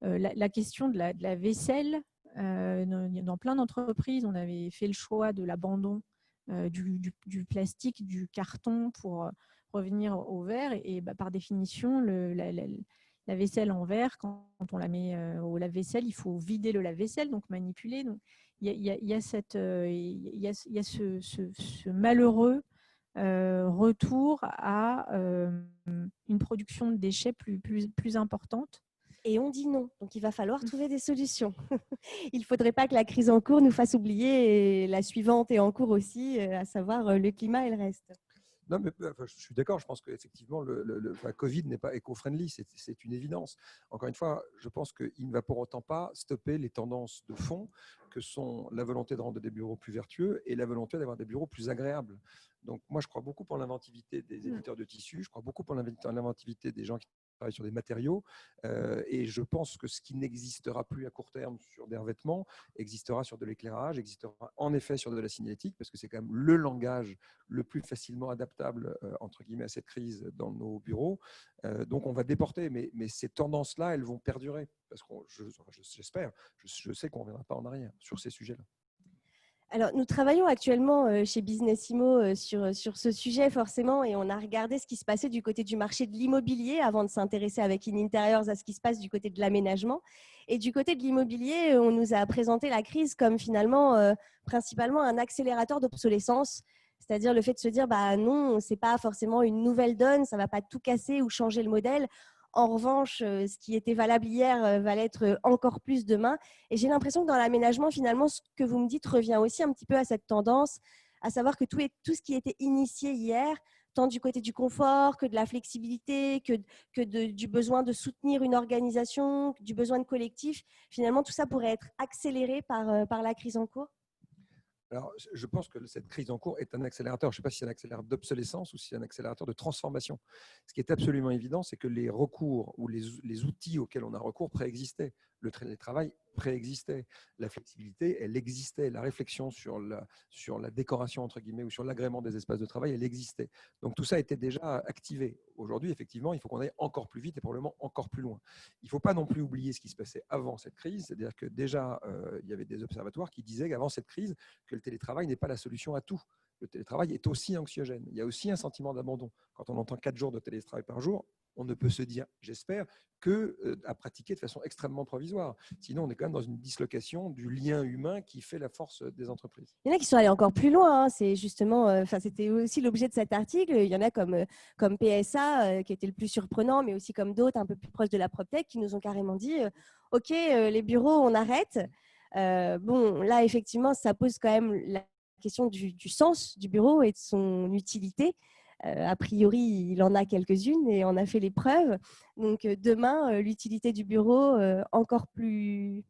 la question de la vaisselle. Dans plein d'entreprises, on avait fait le choix de l'abandon du plastique, du carton pour revenir au verre. Et par définition, la vaisselle en verre, quand on la met au lave-vaisselle, il faut vider le lave-vaisselle, donc manipuler. Donc, il y a ce malheureux retour à une production de déchets plus importante. Et on dit non. Donc, il va falloir trouver des solutions. Il ne faudrait pas que la crise en cours nous fasse oublier et la suivante est en cours aussi, à savoir le climat et le reste. Non, mais je suis d'accord. Je pense qu'effectivement, la Covid n'est pas éco-friendly. C'est une évidence. Encore une fois, je pense qu'il ne va pour autant pas stopper les tendances de fond que sont la volonté de rendre des bureaux plus vertueux et la volonté d'avoir des bureaux plus agréables. Donc, moi, je crois beaucoup pour l'inventivité des éditeurs de tissus. Je crois beaucoup pour l'inventivité des gens qui travaillent sur des matériaux. Et je pense que ce qui n'existera plus à court terme sur des revêtements existera sur de l'éclairage, existera en effet sur de la signalétique, parce que c'est quand même le langage le plus facilement adaptable entre guillemets à cette crise dans nos bureaux. Donc on va déporter, mais ces tendances-là, elles vont perdurer, parce que j'espère, je sais qu'on ne reviendra pas en arrière sur ces sujets-là. Alors, nous travaillons actuellement chez Businessimo sur ce sujet forcément, et on a regardé ce qui se passait du côté du marché de l'immobilier avant de s'intéresser avec In Interiors à ce qui se passe du côté de l'aménagement. Et du côté de l'immobilier, on nous a présenté la crise comme finalement principalement un accélérateur d'obsolescence, c'est-à-dire le fait de se dire bah non, c'est pas forcément une nouvelle donne, ça va pas tout casser ou changer le modèle. En revanche, ce qui était valable hier va l'être encore plus demain. Et j'ai l'impression que dans l'aménagement, finalement, ce que vous me dites revient aussi un petit peu à cette tendance, à savoir que tout ce qui était initié hier, tant du côté du confort que de la flexibilité, du besoin de soutenir une organisation, du besoin de collectif, finalement, tout ça pourrait être accéléré par la crise en cours. Alors, je pense que cette crise en cours est un accélérateur. Je ne sais pas si c'est un accélérateur d'obsolescence ou si c'est un accélérateur de transformation. Ce qui est absolument évident, c'est que les recours ou les outils auxquels on a recours préexistaient. Le télétravail préexistait. La flexibilité, elle existait. La réflexion sur la décoration, entre guillemets, ou sur l'agrément des espaces de travail, elle existait. Donc, tout ça était déjà activé. Aujourd'hui, effectivement, il faut qu'on aille encore plus vite et probablement encore plus loin. Il ne faut pas non plus oublier ce qui se passait avant cette crise. C'est-à-dire que déjà, il y avait des observatoires qui disaient qu'avant cette crise, que le télétravail n'est pas la solution à tout. Le télétravail est aussi anxiogène. Il y a aussi un sentiment d'abandon. Quand on entend 4 jours de télétravail par jour, on ne peut se dire, j'espère, qu'à pratiquer de façon extrêmement provisoire. Sinon, on est quand même dans une dislocation du lien humain qui fait la force des entreprises. Il y en a qui sont allés encore plus loin. Hein. C'est justement, c'était aussi l'objet de cet article. Il y en a comme PSA, qui était le plus surprenant, mais aussi comme d'autres un peu plus proches de la PropTech, qui nous ont carrément dit OK, les bureaux, on arrête. Bon, là, effectivement, ça pose quand même la question du sens du bureau et de son utilité. A priori, il en a quelques-unes et on a fait les preuves. Donc, demain, l'utilité du bureau, encore plus…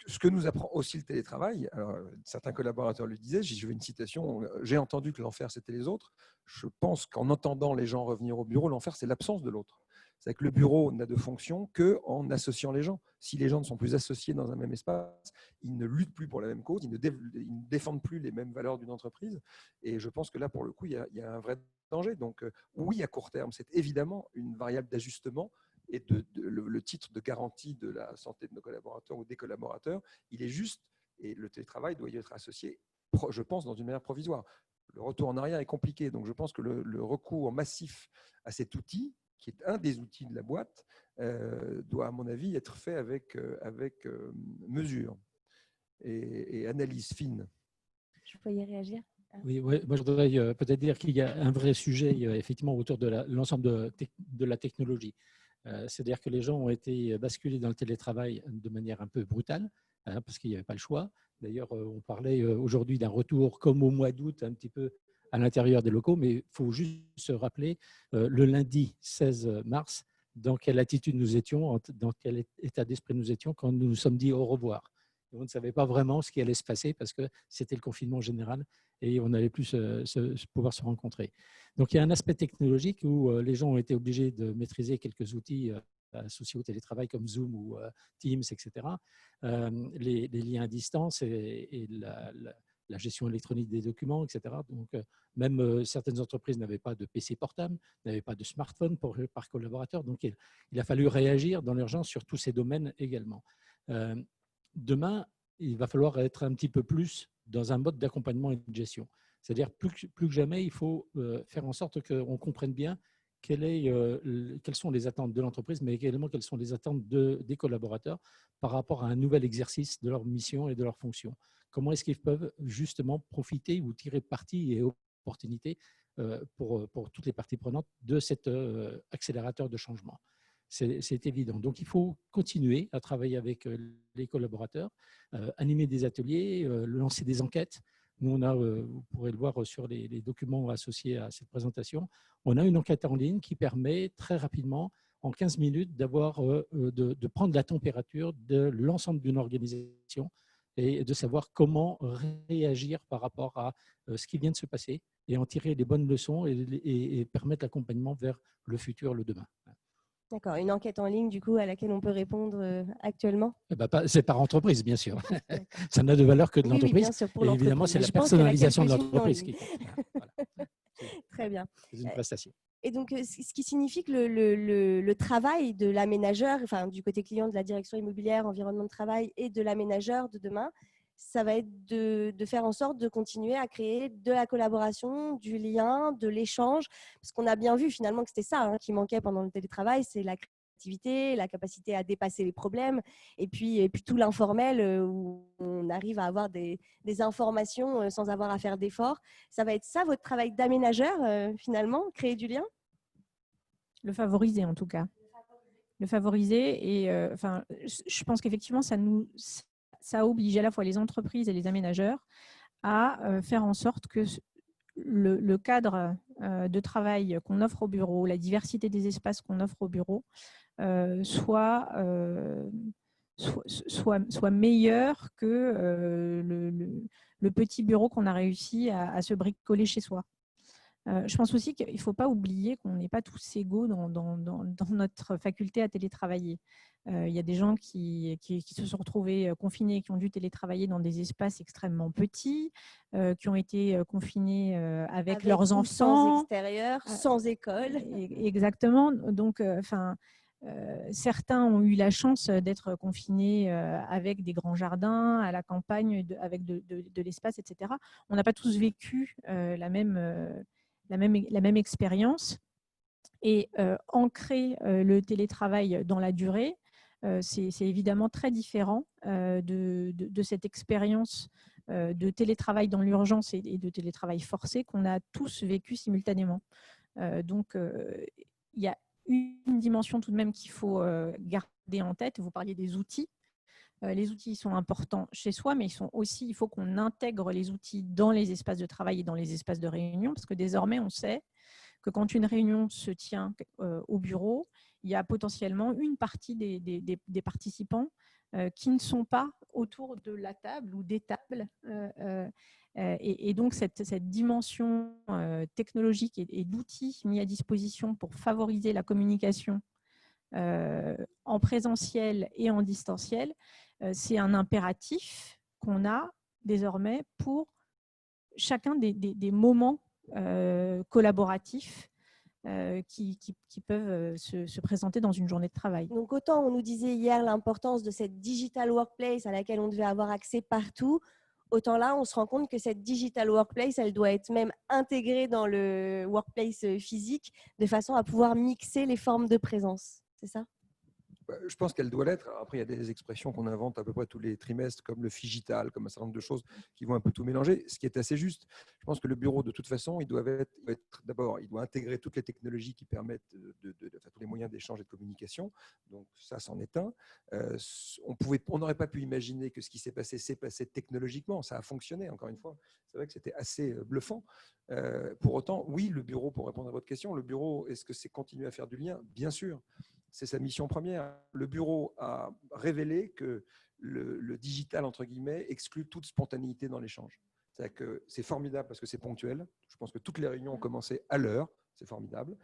Ce que nous apprend aussi le télétravail, alors, certains collaborateurs le disaient, je veux une citation, j'ai entendu que l'enfer, c'était les autres. Je pense qu'en entendant les gens revenir au bureau, l'enfer, c'est l'absence de l'autre. C'est que le bureau n'a de fonction qu'en associant les gens. Si les gens ne sont plus associés dans un même espace, ils ne luttent plus pour la même cause, ils ne défendent plus les mêmes valeurs d'une entreprise. Et je pense que là, pour le coup, il y a un vrai danger. Donc oui, à court terme, c'est évidemment une variable d'ajustement. Et le titre de garantie de la santé de nos collaborateurs ou des collaborateurs, il est juste, et le télétravail doit y être associé, je pense, dans une manière provisoire. Le retour en arrière est compliqué, donc je pense que le recours massif à cet outil, qui est un des outils de la boîte, doit, à mon avis, être fait avec mesure et analyse fine. vous voyez réagir. Oui, moi je voudrais peut-être dire qu'il y a un vrai sujet effectivement autour de l'ensemble de la technologie. C'est-à-dire que les gens ont été basculés dans le télétravail de manière un peu brutale, parce qu'il n'y avait pas le choix. D'ailleurs, on parlait aujourd'hui d'un retour comme au mois d'août, un petit peu à l'intérieur des locaux, mais il faut juste se rappeler le lundi 16 mars, dans quelle attitude nous étions, dans quel état d'esprit nous étions quand nous nous sommes dit au revoir. Et on ne savait pas vraiment ce qui allait se passer parce que c'était le confinement général et on n'allait plus pouvoir se rencontrer. Donc, il y a un aspect technologique où les gens ont été obligés de maîtriser quelques outils associés au télétravail comme Zoom ou Teams, etc. Les liens à distance et la gestion électronique des documents, etc. Donc, même certaines entreprises n'avaient pas de PC portable, n'avaient pas de smartphone par collaborateur. Donc, il a fallu réagir dans l'urgence sur tous ces domaines également. Demain, il va falloir être un petit peu plus dans un mode d'accompagnement et de gestion. C'est-à-dire, plus que jamais, il faut faire en sorte qu'on comprenne bien quelles sont les attentes de l'entreprise, mais également quelles sont les attentes des collaborateurs par rapport à un nouvel exercice de leur mission et de leur fonction. Comment est-ce qu'ils peuvent justement profiter ou tirer parti et opportunité pour toutes les parties prenantes de cet accélérateur de changement. C'est évident. Donc, il faut continuer à travailler avec les collaborateurs, animer des ateliers, lancer des enquêtes. Nous, on a, vous pourrez le voir sur les documents associés à cette présentation, on a une enquête en ligne qui permet très rapidement, en 15 minutes, de prendre la température de l'ensemble d'une organisation et de savoir comment réagir par rapport à ce qui vient de se passer et en tirer les bonnes leçons et permettre l'accompagnement vers le futur, le demain. D'accord, une enquête en ligne du coup à laquelle on peut répondre actuellement. C'est par entreprise, bien sûr. Ça n'a de valeur que de l'entreprise. Oui, bien sûr, pour et évidemment, c'est la personnalisation de l'entreprise qui compte. Voilà. Très bien. C'est une prestation. Et donc, ce qui signifie que le travail de l'aménageur, enfin du côté client de la direction immobilière, environnement de travail et de l'aménageur de demain, ça va être de faire en sorte de continuer à créer de la collaboration, du lien, de l'échange. Parce qu'on a bien vu finalement que c'était ça qui manquait pendant le télétravail, c'est la créativité, la capacité à dépasser les problèmes et puis tout l'informel où on arrive à avoir des informations sans avoir à faire d'efforts. Ça va être ça votre travail d'aménageur finalement, créer du lien? Le favoriser en tout cas. Le favoriser et je pense qu'effectivement ça oblige à la fois les entreprises et les aménageurs à faire en sorte que le cadre de travail qu'on offre au bureau, la diversité des espaces qu'on offre au bureau soit meilleur que le petit bureau qu'on a réussi à se bricoler chez soi. Je pense aussi qu'il ne faut pas oublier qu'on n'est pas tous égaux dans notre faculté à télétravailler. Il y a des gens qui se sont retrouvés confinés, qui ont dû télétravailler dans des espaces extrêmement petits, qui ont été confinés avec leurs enfants. Sans extérieur, sans école. Exactement. Donc, certains ont eu la chance d'être confinés avec des grands jardins, à la campagne, avec de l'espace, etc. On n'a pas tous vécu la même expérience. Et ancrer le télétravail dans la durée, c'est évidemment très différent de cette expérience de télétravail dans l'urgence et de télétravail forcé qu'on a tous vécu simultanément. Donc, il y a une dimension tout de même qu'il faut garder en tête. Vous parliez des outils. Les outils sont importants chez soi, mais il faut qu'on intègre les outils dans les espaces de travail et dans les espaces de réunion, parce que désormais, on sait que quand une réunion se tient au bureau, il y a potentiellement une partie des participants qui ne sont pas autour de la table ou des tables. Et donc, cette dimension technologique et d'outils mis à disposition pour favoriser la communication en présentiel et en distanciel, c'est un impératif qu'on a désormais pour chacun des moments collaboratifs qui peuvent se présenter dans une journée de travail. Donc, autant on nous disait hier l'importance de cette digital workplace à laquelle on devait avoir accès partout, autant là, on se rend compte que cette digital workplace, elle doit être même intégrée dans le workplace physique de façon à pouvoir mixer les formes de présence. C'est ça ? Je pense qu'elle doit l'être. Après, il y a des expressions qu'on invente à peu près tous les trimestres, comme le figital, comme un certain nombre de choses qui vont un peu tout mélanger, ce qui est assez juste. Je pense que le bureau, de toute façon, d'abord, il doit intégrer toutes les technologies qui permettent enfin, tous les moyens d'échange et de communication. Donc ça, c'en est un. On n'aurait pas pu imaginer que ce qui s'est passé technologiquement. Ça a fonctionné, encore une fois. C'est vrai que c'était assez bluffant. Pour autant, oui, le bureau, pour répondre à votre question, le bureau, est-ce que c'est continuer à faire du lien? Bien sûr. C'est sa mission première. Le bureau a révélé que le digital, entre guillemets, exclut toute spontanéité dans l'échange. C'est-à-dire que c'est formidable parce que c'est ponctuel. Je pense que toutes les réunions ont commencé à l'heure. C'est formidable.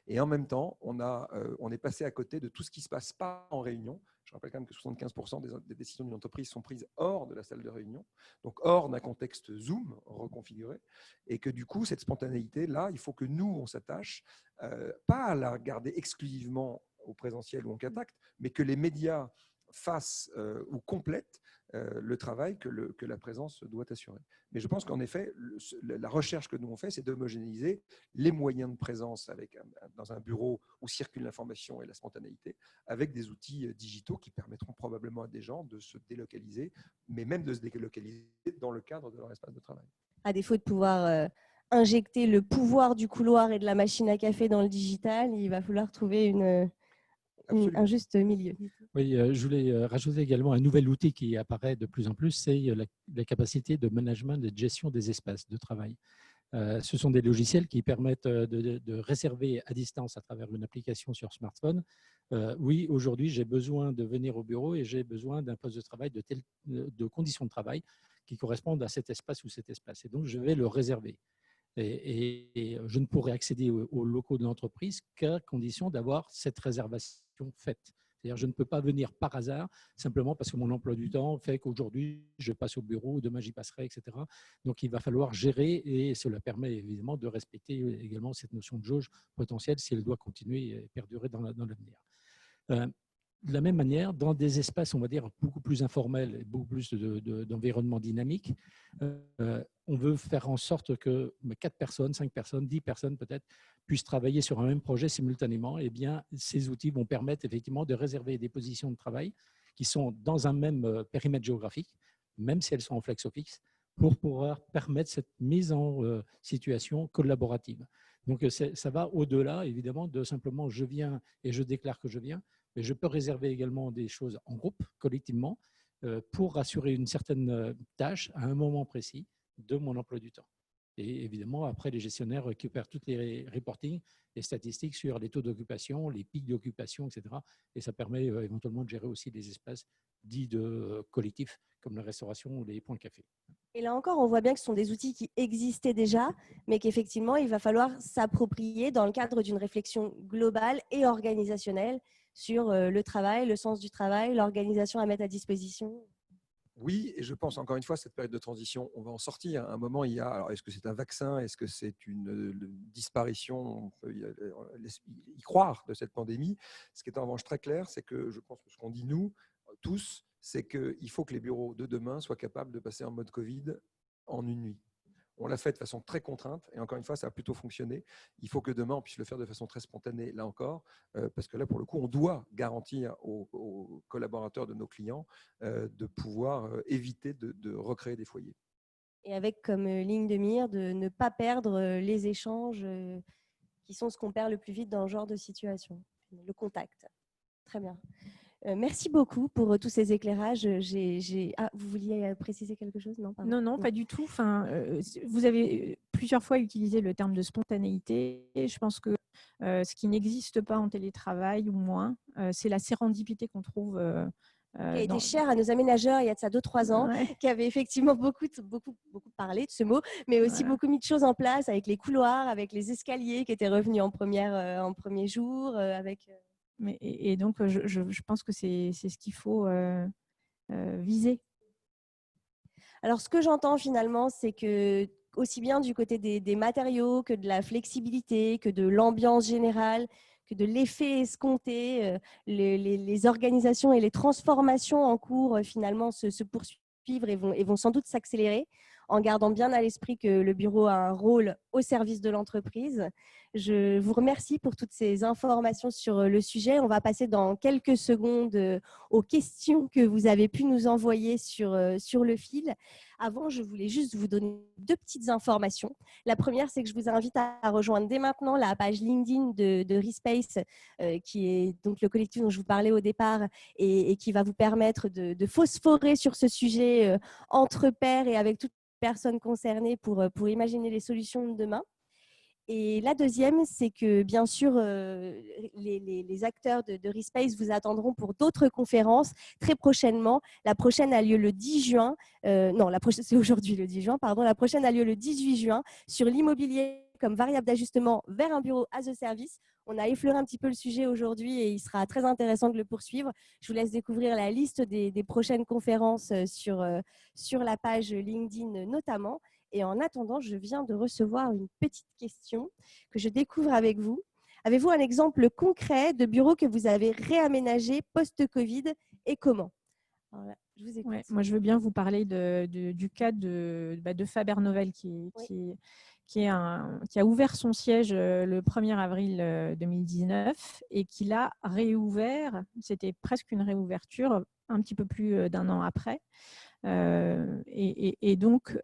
Et en même temps, on est passé à côté de tout ce qui ne se passe pas en réunion. Je rappelle quand même que 75% des décisions d'une entreprise sont prises hors de la salle de réunion, donc hors d'un contexte Zoom reconfiguré. Et que du coup, cette spontanéité-là, il faut que nous, on s'attache, pas à la garder exclusivement au présentiel ou en contact, mais que les médias fassent ou complètent le travail que la présence doit assurer. Mais je pense qu'en effet, la recherche que nous on fait, c'est d'homogénéiser les moyens de présence dans un bureau où circule l'information et la spontanéité, avec des outils digitaux qui permettront probablement à des gens de se délocaliser, mais même de se délocaliser dans le cadre de leur espace de travail. À défaut de pouvoir injecter le pouvoir du couloir et de la machine à café dans le digital, il va falloir trouver un juste milieu. Oui, je voulais rajouter également un nouvel outil qui apparaît de plus en plus, c'est la capacité de management et de gestion des espaces de travail. Ce sont des logiciels qui permettent de réserver à distance à travers une application sur smartphone. Oui, aujourd'hui, j'ai besoin de venir au bureau et j'ai besoin d'un poste de travail de conditions de travail qui correspondent à cet espace ou cet espace. Et donc, je vais le réserver. Et je ne pourrai accéder aux locaux de l'entreprise qu'à condition d'avoir cette réservation faite. C'est-à-dire, je ne peux pas venir par hasard, simplement parce que mon emploi du temps fait qu'aujourd'hui, je passe au bureau, demain, j'y passerai, etc. Donc, il va falloir gérer et cela permet évidemment de respecter également cette notion de jauge potentielle si elle doit continuer et perdurer dans l'avenir. De la même manière, dans des espaces, on va dire, beaucoup plus informels et beaucoup plus d'environnement dynamique, on veut faire en sorte que 4 personnes, 5 personnes, 10 personnes peut-être puissent travailler sur un même projet simultanément. Eh bien, ces outils vont permettre effectivement de réserver des positions de travail qui sont dans un même périmètre géographique, même si elles sont en flex office, pour pouvoir permettre cette mise en situation collaborative. Donc, ça va au-delà, évidemment, de simplement je viens et je déclare que je viens. Mais je peux réserver également des choses en groupe, collectivement, pour assurer une certaine tâche à un moment précis de mon emploi du temps. Et évidemment, après, les gestionnaires récupèrent toutes les reportings, les statistiques sur les taux d'occupation, les pics d'occupation, etc. Et ça permet éventuellement de gérer aussi des espaces dits de collectifs, comme la restauration ou les points de café. Et là encore, on voit bien que ce sont des outils qui existaient déjà, mais qu'effectivement, il va falloir s'approprier dans le cadre d'une réflexion globale et organisationnelle sur le travail, le sens du travail, l'organisation à mettre à disposition. Oui, et je pense encore une fois, cette période de transition, on va en sortir. À un moment, il y a, alors est-ce que c'est un vaccin, est-ce que c'est une disparition, on peut y croire, de cette pandémie. Ce qui est en revanche très clair, c'est que je pense que ce qu'on dit nous, tous, c'est qu'il faut que les bureaux de demain soient capables de passer en mode Covid en une nuit. On l'a fait de façon très contrainte et encore une fois, ça a plutôt fonctionné. Il faut que demain, on puisse le faire de façon très spontanée, là encore, parce que là, pour le coup, on doit garantir aux collaborateurs de nos clients de pouvoir éviter de recréer des foyers. Et avec comme ligne de mire de ne pas perdre les échanges qui sont ce qu'on perd le plus vite dans ce genre de situation, le contact. Très bien. Merci beaucoup pour tous ces éclairages. Vous vouliez préciser quelque chose? Non, pardon. Non, pas du tout. Enfin, vous avez plusieurs fois utilisé le terme de spontanéité. Je pense que ce qui n'existe pas en télétravail ou moins, c'est la sérendipité qu'on trouve. Qui a été cher à nos aménageurs il y a de ça 2-3 ans, qui avait effectivement beaucoup parlé de ce mot, mais aussi beaucoup mis de choses en place avec les couloirs, avec les escaliers qui étaient revenus en premier jour, avec... Et donc, je pense que c'est ce qu'il faut viser. Alors, ce que j'entends finalement, c'est que aussi bien du côté des matériaux que de la flexibilité, que de l'ambiance générale, que de l'effet escompté, les organisations et les transformations en cours finalement se poursuivre et vont sans doute s'accélérer. en gardant bien à l'esprit que le bureau a un rôle au service de l'entreprise. Je vous remercie pour toutes ces informations sur le sujet. On va passer dans quelques secondes aux questions que vous avez pu nous envoyer sur le fil. Avant, je voulais juste vous donner 2 petites informations. La première, c'est que je vous invite à rejoindre dès maintenant la page LinkedIn de Respace, qui est donc le collectif dont je vous parlais au départ et qui va vous permettre de phosphorer sur ce sujet entre pairs et avec toutes les personnes concernées pour imaginer les solutions de demain. Et la deuxième, c'est que bien sûr, les acteurs de Respace vous attendront pour d'autres conférences très prochainement. La prochaine a lieu le 10 juin. Non, c'est aujourd'hui le 10 juin, pardon. La prochaine a lieu le 18 juin sur l'immobilier comme variable d'ajustement vers un bureau as a service. On a effleuré un petit peu le sujet aujourd'hui et il sera très intéressant de le poursuivre. Je vous laisse découvrir la liste des prochaines conférences sur la page LinkedIn notamment. Et en attendant, je viens de recevoir une petite question que je découvre avec vous. Avez-vous un exemple concret de bureau que vous avez réaménagé post-Covid et comment ? Alors là, je vous écoute. Ouais, moi, je veux bien vous parler du cas de Faber Novel qui a ouvert son siège le 1er avril 2019 et qui l'a réouvert. C'était presque une réouverture un petit peu plus d'un an après. Et donc,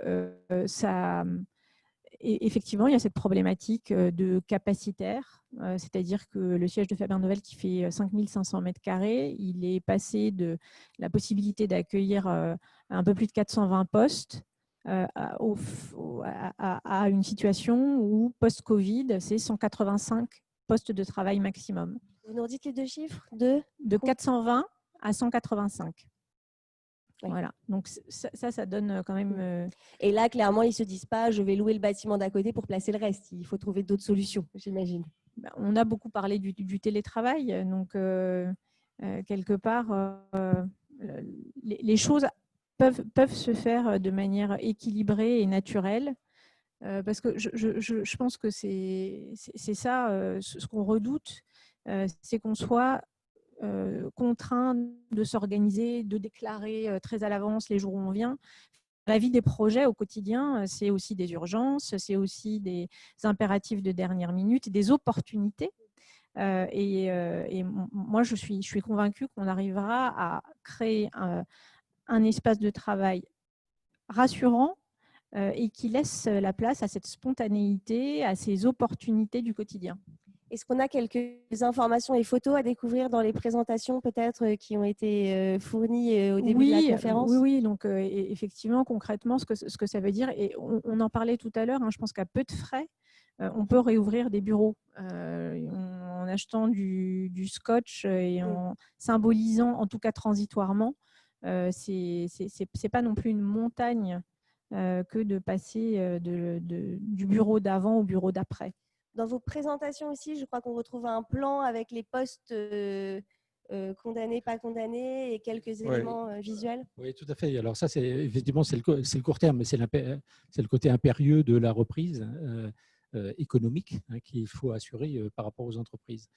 effectivement, il y a cette problématique de capacitaire, c'est-à-dire que le siège de Faber Novel qui fait 5500 mètres carrés, il est passé de la possibilité d'accueillir un peu plus de 420 postes à une situation où, post-Covid, c'est 185 postes de travail maximum. Vous nous redites les 2 chiffres de 420 à 185. Oui. Voilà, donc ça donne quand même… Et là, clairement, ils ne se disent pas « je vais louer le bâtiment d'à côté pour placer le reste ». Il faut trouver d'autres solutions, j'imagine. On a beaucoup parlé du télétravail, donc quelque part, les choses peuvent se faire de manière équilibrée et naturelle, parce que je pense que c'est ça, ce qu'on redoute, c'est qu'on soit contraint de s'organiser, de déclarer très à l'avance les jours où on vient. La vie des projets au quotidien, c'est aussi des urgences, c'est aussi des impératifs de dernière minute, des opportunités. Et moi, je suis convaincue qu'on arrivera à créer un espace de travail rassurant et qui laisse la place à cette spontanéité, à ces opportunités du quotidien. Est-ce qu'on a quelques informations et photos à découvrir dans les présentations peut-être qui ont été fournies au début de la conférence ? Oui. Donc effectivement, concrètement, ce que ça veut dire, et on en parlait tout à l'heure, je pense qu'à peu de frais, on peut réouvrir des bureaux en achetant du scotch et en symbolisant, en tout cas transitoirement. C'est pas non plus une montagne que de passer du bureau d'avant au bureau d'après. Dans vos présentations aussi, je crois qu'on retrouve un plan avec les postes condamnés, pas condamnés et quelques éléments visuels. Oui, tout à fait. Alors ça, effectivement, c'est le court terme, mais c'est le côté impérieux de la reprise économique qu'il faut assurer par rapport aux entreprises.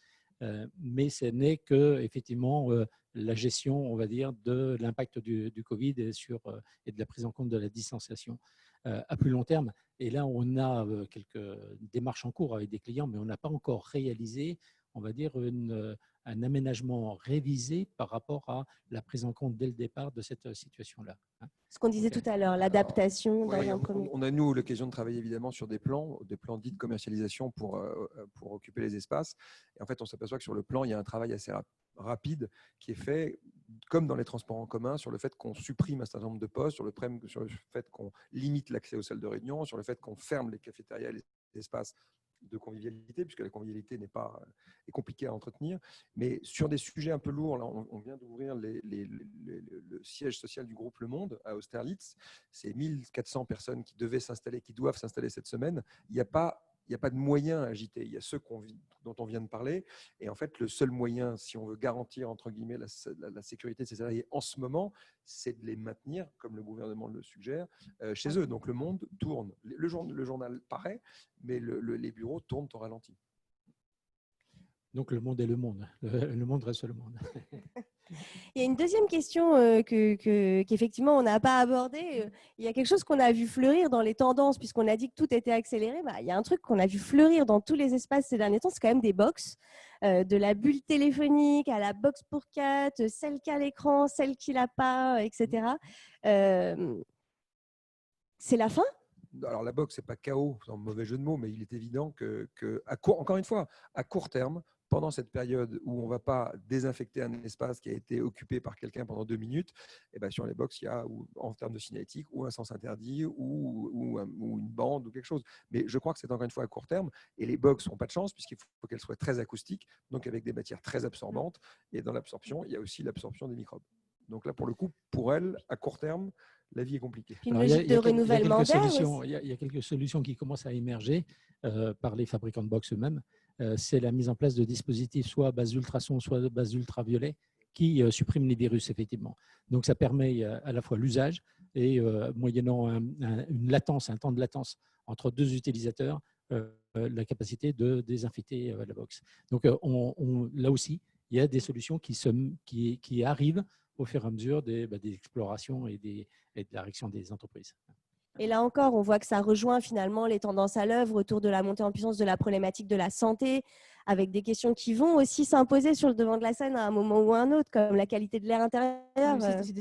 Mais ce n'est que effectivement la gestion, on va dire, de l'impact du Covid et de la prise en compte de la distanciation à plus long terme. Et là, on a quelques démarches en cours avec des clients, mais on n'a pas encore réalisé, on va dire, un aménagement révisé par rapport à la prise en compte dès le départ de cette situation-là. Ce qu'on disait tout à l'heure, l'adaptation. On a, nous, l'occasion de travailler évidemment sur des plans dits de commercialisation pour occuper les espaces. Et en fait, on s'aperçoit que sur le plan, il y a un travail assez rapide qui est fait, comme dans les transports en commun, sur le fait qu'on supprime un certain nombre de postes, sur le fait qu'on limite l'accès aux salles de réunion, sur le fait qu'on ferme les cafétérias, les espaces de convivialité, puisque la convivialité est compliquée à entretenir. Mais sur des sujets un peu lourds, là, on vient d'ouvrir le siège social du groupe Le Monde à Austerlitz. C'est 1400 personnes qui doivent s'installer cette semaine. Il n'y a pas de moyens à agiter. Il y a ceux dont on vient de parler. Et en fait, le seul moyen, si on veut garantir, entre guillemets, la sécurité de ces salariés en ce moment, c'est de les maintenir, comme le gouvernement le suggère, chez eux. Donc, le monde tourne. Le journal paraît, mais les bureaux tournent au ralenti. Donc, le monde est le monde. Le monde reste le monde. Il y a une deuxième question qu'effectivement on n'a pas abordée. Il y a quelque chose qu'on a vu fleurir dans les tendances, puisqu'on a dit que tout était accéléré. Il y a un truc qu'on a vu fleurir dans tous les espaces ces derniers temps, c'est quand même des box. De la bulle téléphonique à la box pour 4, celle qui a l'écran, celle qui l'a pas, etc. C'est la fin ? Alors la box, c'est pas chaos, sans mauvais jeu de mots, mais il est évident encore une fois, à court terme, pendant cette période où on ne va pas désinfecter un espace qui a été occupé par quelqu'un pendant 2 minutes, et ben sur les box, il y a, en termes de signalétique, ou un sens interdit, ou une bande, ou quelque chose. Mais je crois que c'est encore une fois à court terme, et les box n'ont pas de chance, puisqu'il faut qu'elles soient très acoustiques, donc avec des matières très absorbantes, et dans l'absorption, il y a aussi l'absorption des microbes. Donc là, pour le coup, pour elles, à court terme, la vie est compliquée. Une logique de renouvellement d'air aussi. Il y a quelques solutions qui commencent à émerger par les fabricants de box eux-mêmes. C'est la mise en place de dispositifs soit à base d'ultrasons, soit à base d'ultraviolet qui suppriment les virus, effectivement. Donc, ça permet à la fois l'usage et, moyennant une latence, un temps de latence entre 2 utilisateurs, la capacité de désinfecter la box. Donc, là aussi, il y a des solutions qui arrivent au fur et à mesure des explorations et de la direction des entreprises. Et là encore, on voit que ça rejoint finalement les tendances à l'œuvre autour de la montée en puissance de la problématique de la santé, avec des questions qui vont aussi s'imposer sur le devant de la scène à un moment ou à un autre, comme la qualité de l'air intérieur. C'était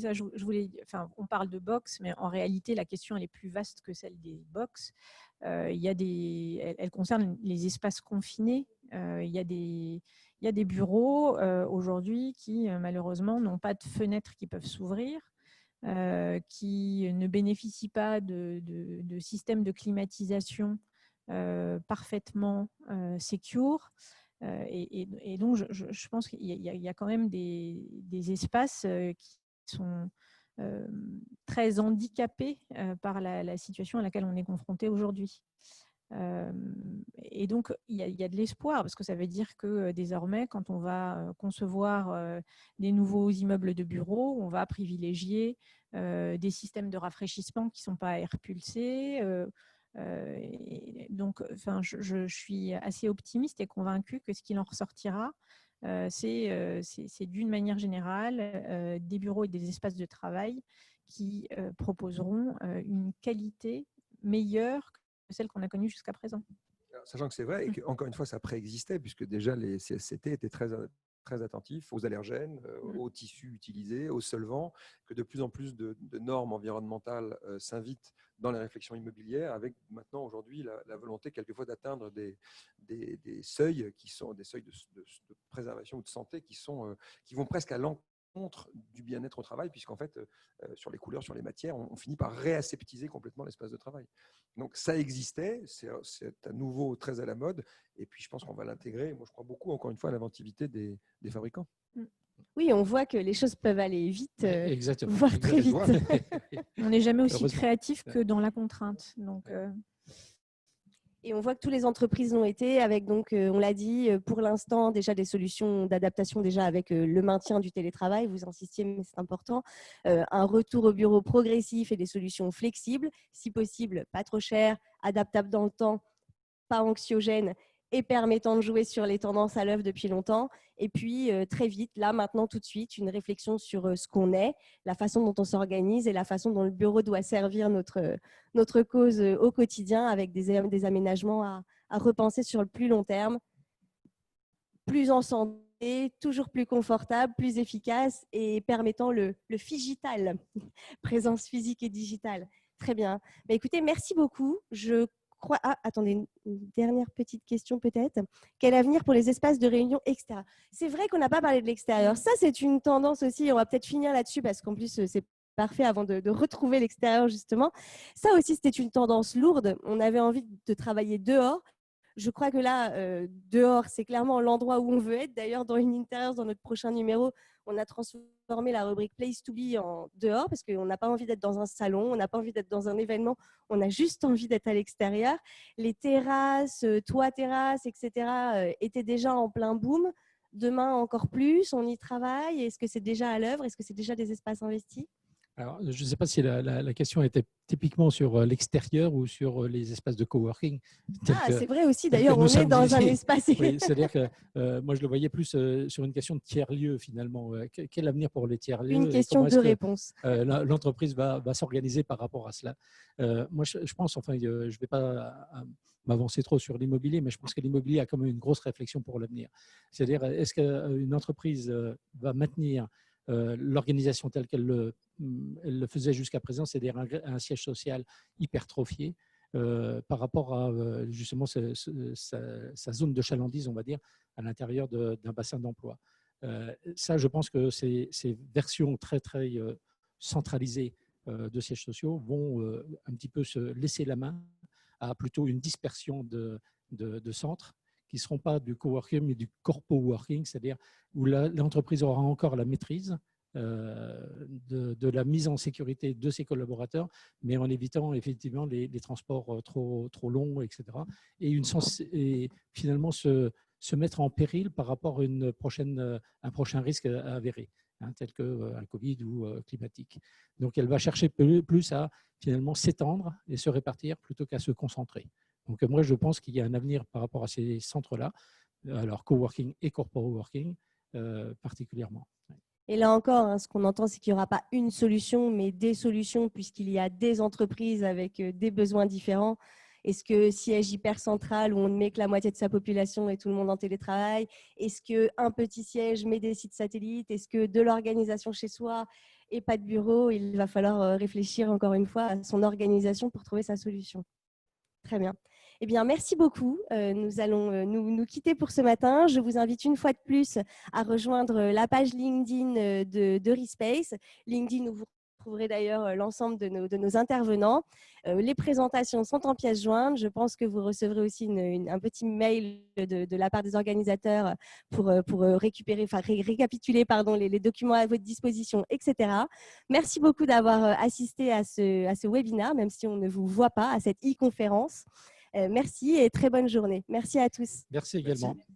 ça, on parle de box, mais en réalité, la question elle est plus vaste que celle des box. Elle concerne les espaces confinés. Il y a des bureaux aujourd'hui qui, malheureusement, n'ont pas de fenêtres qui peuvent s'ouvrir. Qui ne bénéficient pas de systèmes de climatisation parfaitement secure. Et donc, je pense qu'il y a quand même des espaces qui sont très handicapés par la situation à laquelle on est confronté aujourd'hui. Et donc, il y a de l'espoir, parce que ça veut dire que désormais, quand on va concevoir des nouveaux immeubles de bureaux, on va privilégier des systèmes de rafraîchissement qui ne sont pas à air pulsé. Donc, je suis assez optimiste et convaincue que ce qu'il en ressortira, c'est d'une manière générale des bureaux et des espaces de travail qui proposeront une qualité meilleure que celle qu'on a connue jusqu'à présent. Alors, sachant que c'est vrai, et qu'encore une fois, ça préexistait, puisque déjà les CSCT étaient très attentifs aux allergènes, aux tissus utilisés, aux solvants, que de plus en plus de normes environnementales s'invitent dans les réflexions immobilières, avec maintenant aujourd'hui la volonté quelquefois d'atteindre des seuils qui sont des seuils de préservation ou de santé qui vont presque à l'encontre du bien-être au travail, puisqu'en fait, sur les couleurs, sur les matières, on finit par réaseptiser complètement l'espace de travail. Donc ça existait, c'est à nouveau très à la mode, et puis je pense qu'on va l'intégrer. Moi, je crois beaucoup, encore une fois, à l'inventivité des fabricants. Oui, on voit que les choses peuvent aller vite, voire très vite. On n'est jamais aussi créatif que dans la contrainte. Donc, Et on voit que toutes les entreprises l'ont été, avec donc, on l'a dit, pour l'instant, déjà des solutions d'adaptation déjà avec le maintien du télétravail, vous insistiez, mais c'est important, un retour au bureau progressif et des solutions flexibles, si possible, pas trop chères, adaptables dans le temps, pas anxiogènes et permettant de jouer sur les tendances à l'œuvre depuis longtemps. Et puis, très vite, là, maintenant, tout de suite, une réflexion sur ce qu'on est, la façon dont on s'organise et la façon dont le bureau doit servir notre cause au quotidien, avec des aménagements à repenser sur le plus long terme, plus en santé, toujours plus confortable, plus efficace et permettant le phygital, présence physique et digitale. Très bien. Bah, écoutez, merci beaucoup. Attendez, une dernière petite question peut-être. Quel avenir pour les espaces de réunion extérieurs ? C'est vrai qu'on n'a pas parlé de l'extérieur. Ça, c'est une tendance aussi. On va peut-être finir là-dessus parce qu'en plus, c'est parfait avant de retrouver l'extérieur, justement. Ça aussi, c'était une tendance lourde. On avait envie de travailler dehors. Je crois que là, dehors, c'est clairement l'endroit où on veut être. D'ailleurs, dans une Interiors, dans notre prochain numéro, on a transformé la rubrique Place to be en dehors parce qu'on n'a pas envie d'être dans un salon, on n'a pas envie d'être dans un événement, on a juste envie d'être à l'extérieur. Les terrasses, toits terrasses, etc. étaient déjà en plein boom. Demain, encore plus, on y travaille. Est-ce que c'est déjà à l'œuvre ? Est-ce que c'est déjà des espaces investis ? Alors, je ne sais pas si la question était typiquement sur l'extérieur ou sur les espaces de coworking. C'est vrai aussi, tel que d'ailleurs, nous on est sommes dans un ici. espace. Oui, c'est-à-dire que moi, je le voyais plus sur une question de tiers-lieux, finalement. Quel avenir pour les Une tiers-lieux et question comment de est-ce que réponse. l'entreprise va s'organiser par rapport à cela? Moi, je pense, enfin, je ne vais pas m'avancer trop sur l'immobilier, mais je pense que l'immobilier a quand même une grosse réflexion pour l'avenir. C'est-à-dire, est-ce qu'une entreprise va maintenir l'organisation telle qu'elle elle le faisait jusqu'à présent, c'est-à-dire un siège social hypertrophié par rapport à justement sa zone de chalandise, on va dire, à l'intérieur d'un bassin d'emploi. Ça, je pense que ces versions très, très centralisées de sièges sociaux vont un petit peu se laisser la main à plutôt une dispersion de centres qui ne seront pas du coworking, mais du corpo-working, c'est-à-dire où l'entreprise aura encore la maîtrise de la mise en sécurité de ses collaborateurs, mais en évitant effectivement les transports trop longs, etc. Et finalement se mettre en péril par rapport à un prochain risque avéré, tel qu'un Covid ou climatique. Donc, elle va chercher plus à finalement s'étendre et se répartir plutôt qu'à se concentrer. Donc, moi, je pense qu'il y a un avenir par rapport à ces centres-là, alors coworking et corporate working particulièrement. Et là encore, ce qu'on entend, c'est qu'il n'y aura pas une solution, mais des solutions, puisqu'il y a des entreprises avec des besoins différents. Est-ce que siège hyper central où on ne met que la moitié de sa population et tout le monde en télétravail? Est-ce qu'un petit siège met des sites satellites? Est-ce que de l'organisation chez soi et pas de bureau? Il va falloir réfléchir encore une fois à son organisation pour trouver sa solution. Très bien. Eh bien, merci beaucoup. Nous allons nous quitter pour ce matin. Je vous invite une fois de plus à rejoindre la page LinkedIn de Respace. LinkedIn, où vous retrouverez d'ailleurs l'ensemble de nos intervenants. Les présentations sont en pièces jointes. Je pense que vous recevrez aussi un petit mail de la part des organisateurs pour récupérer, récapituler les documents à votre disposition, etc. Merci beaucoup d'avoir assisté à ce webinaire, même si on ne vous voit pas, à cette e-conférence. Merci et très bonne journée. Merci à tous. Merci également. Merci.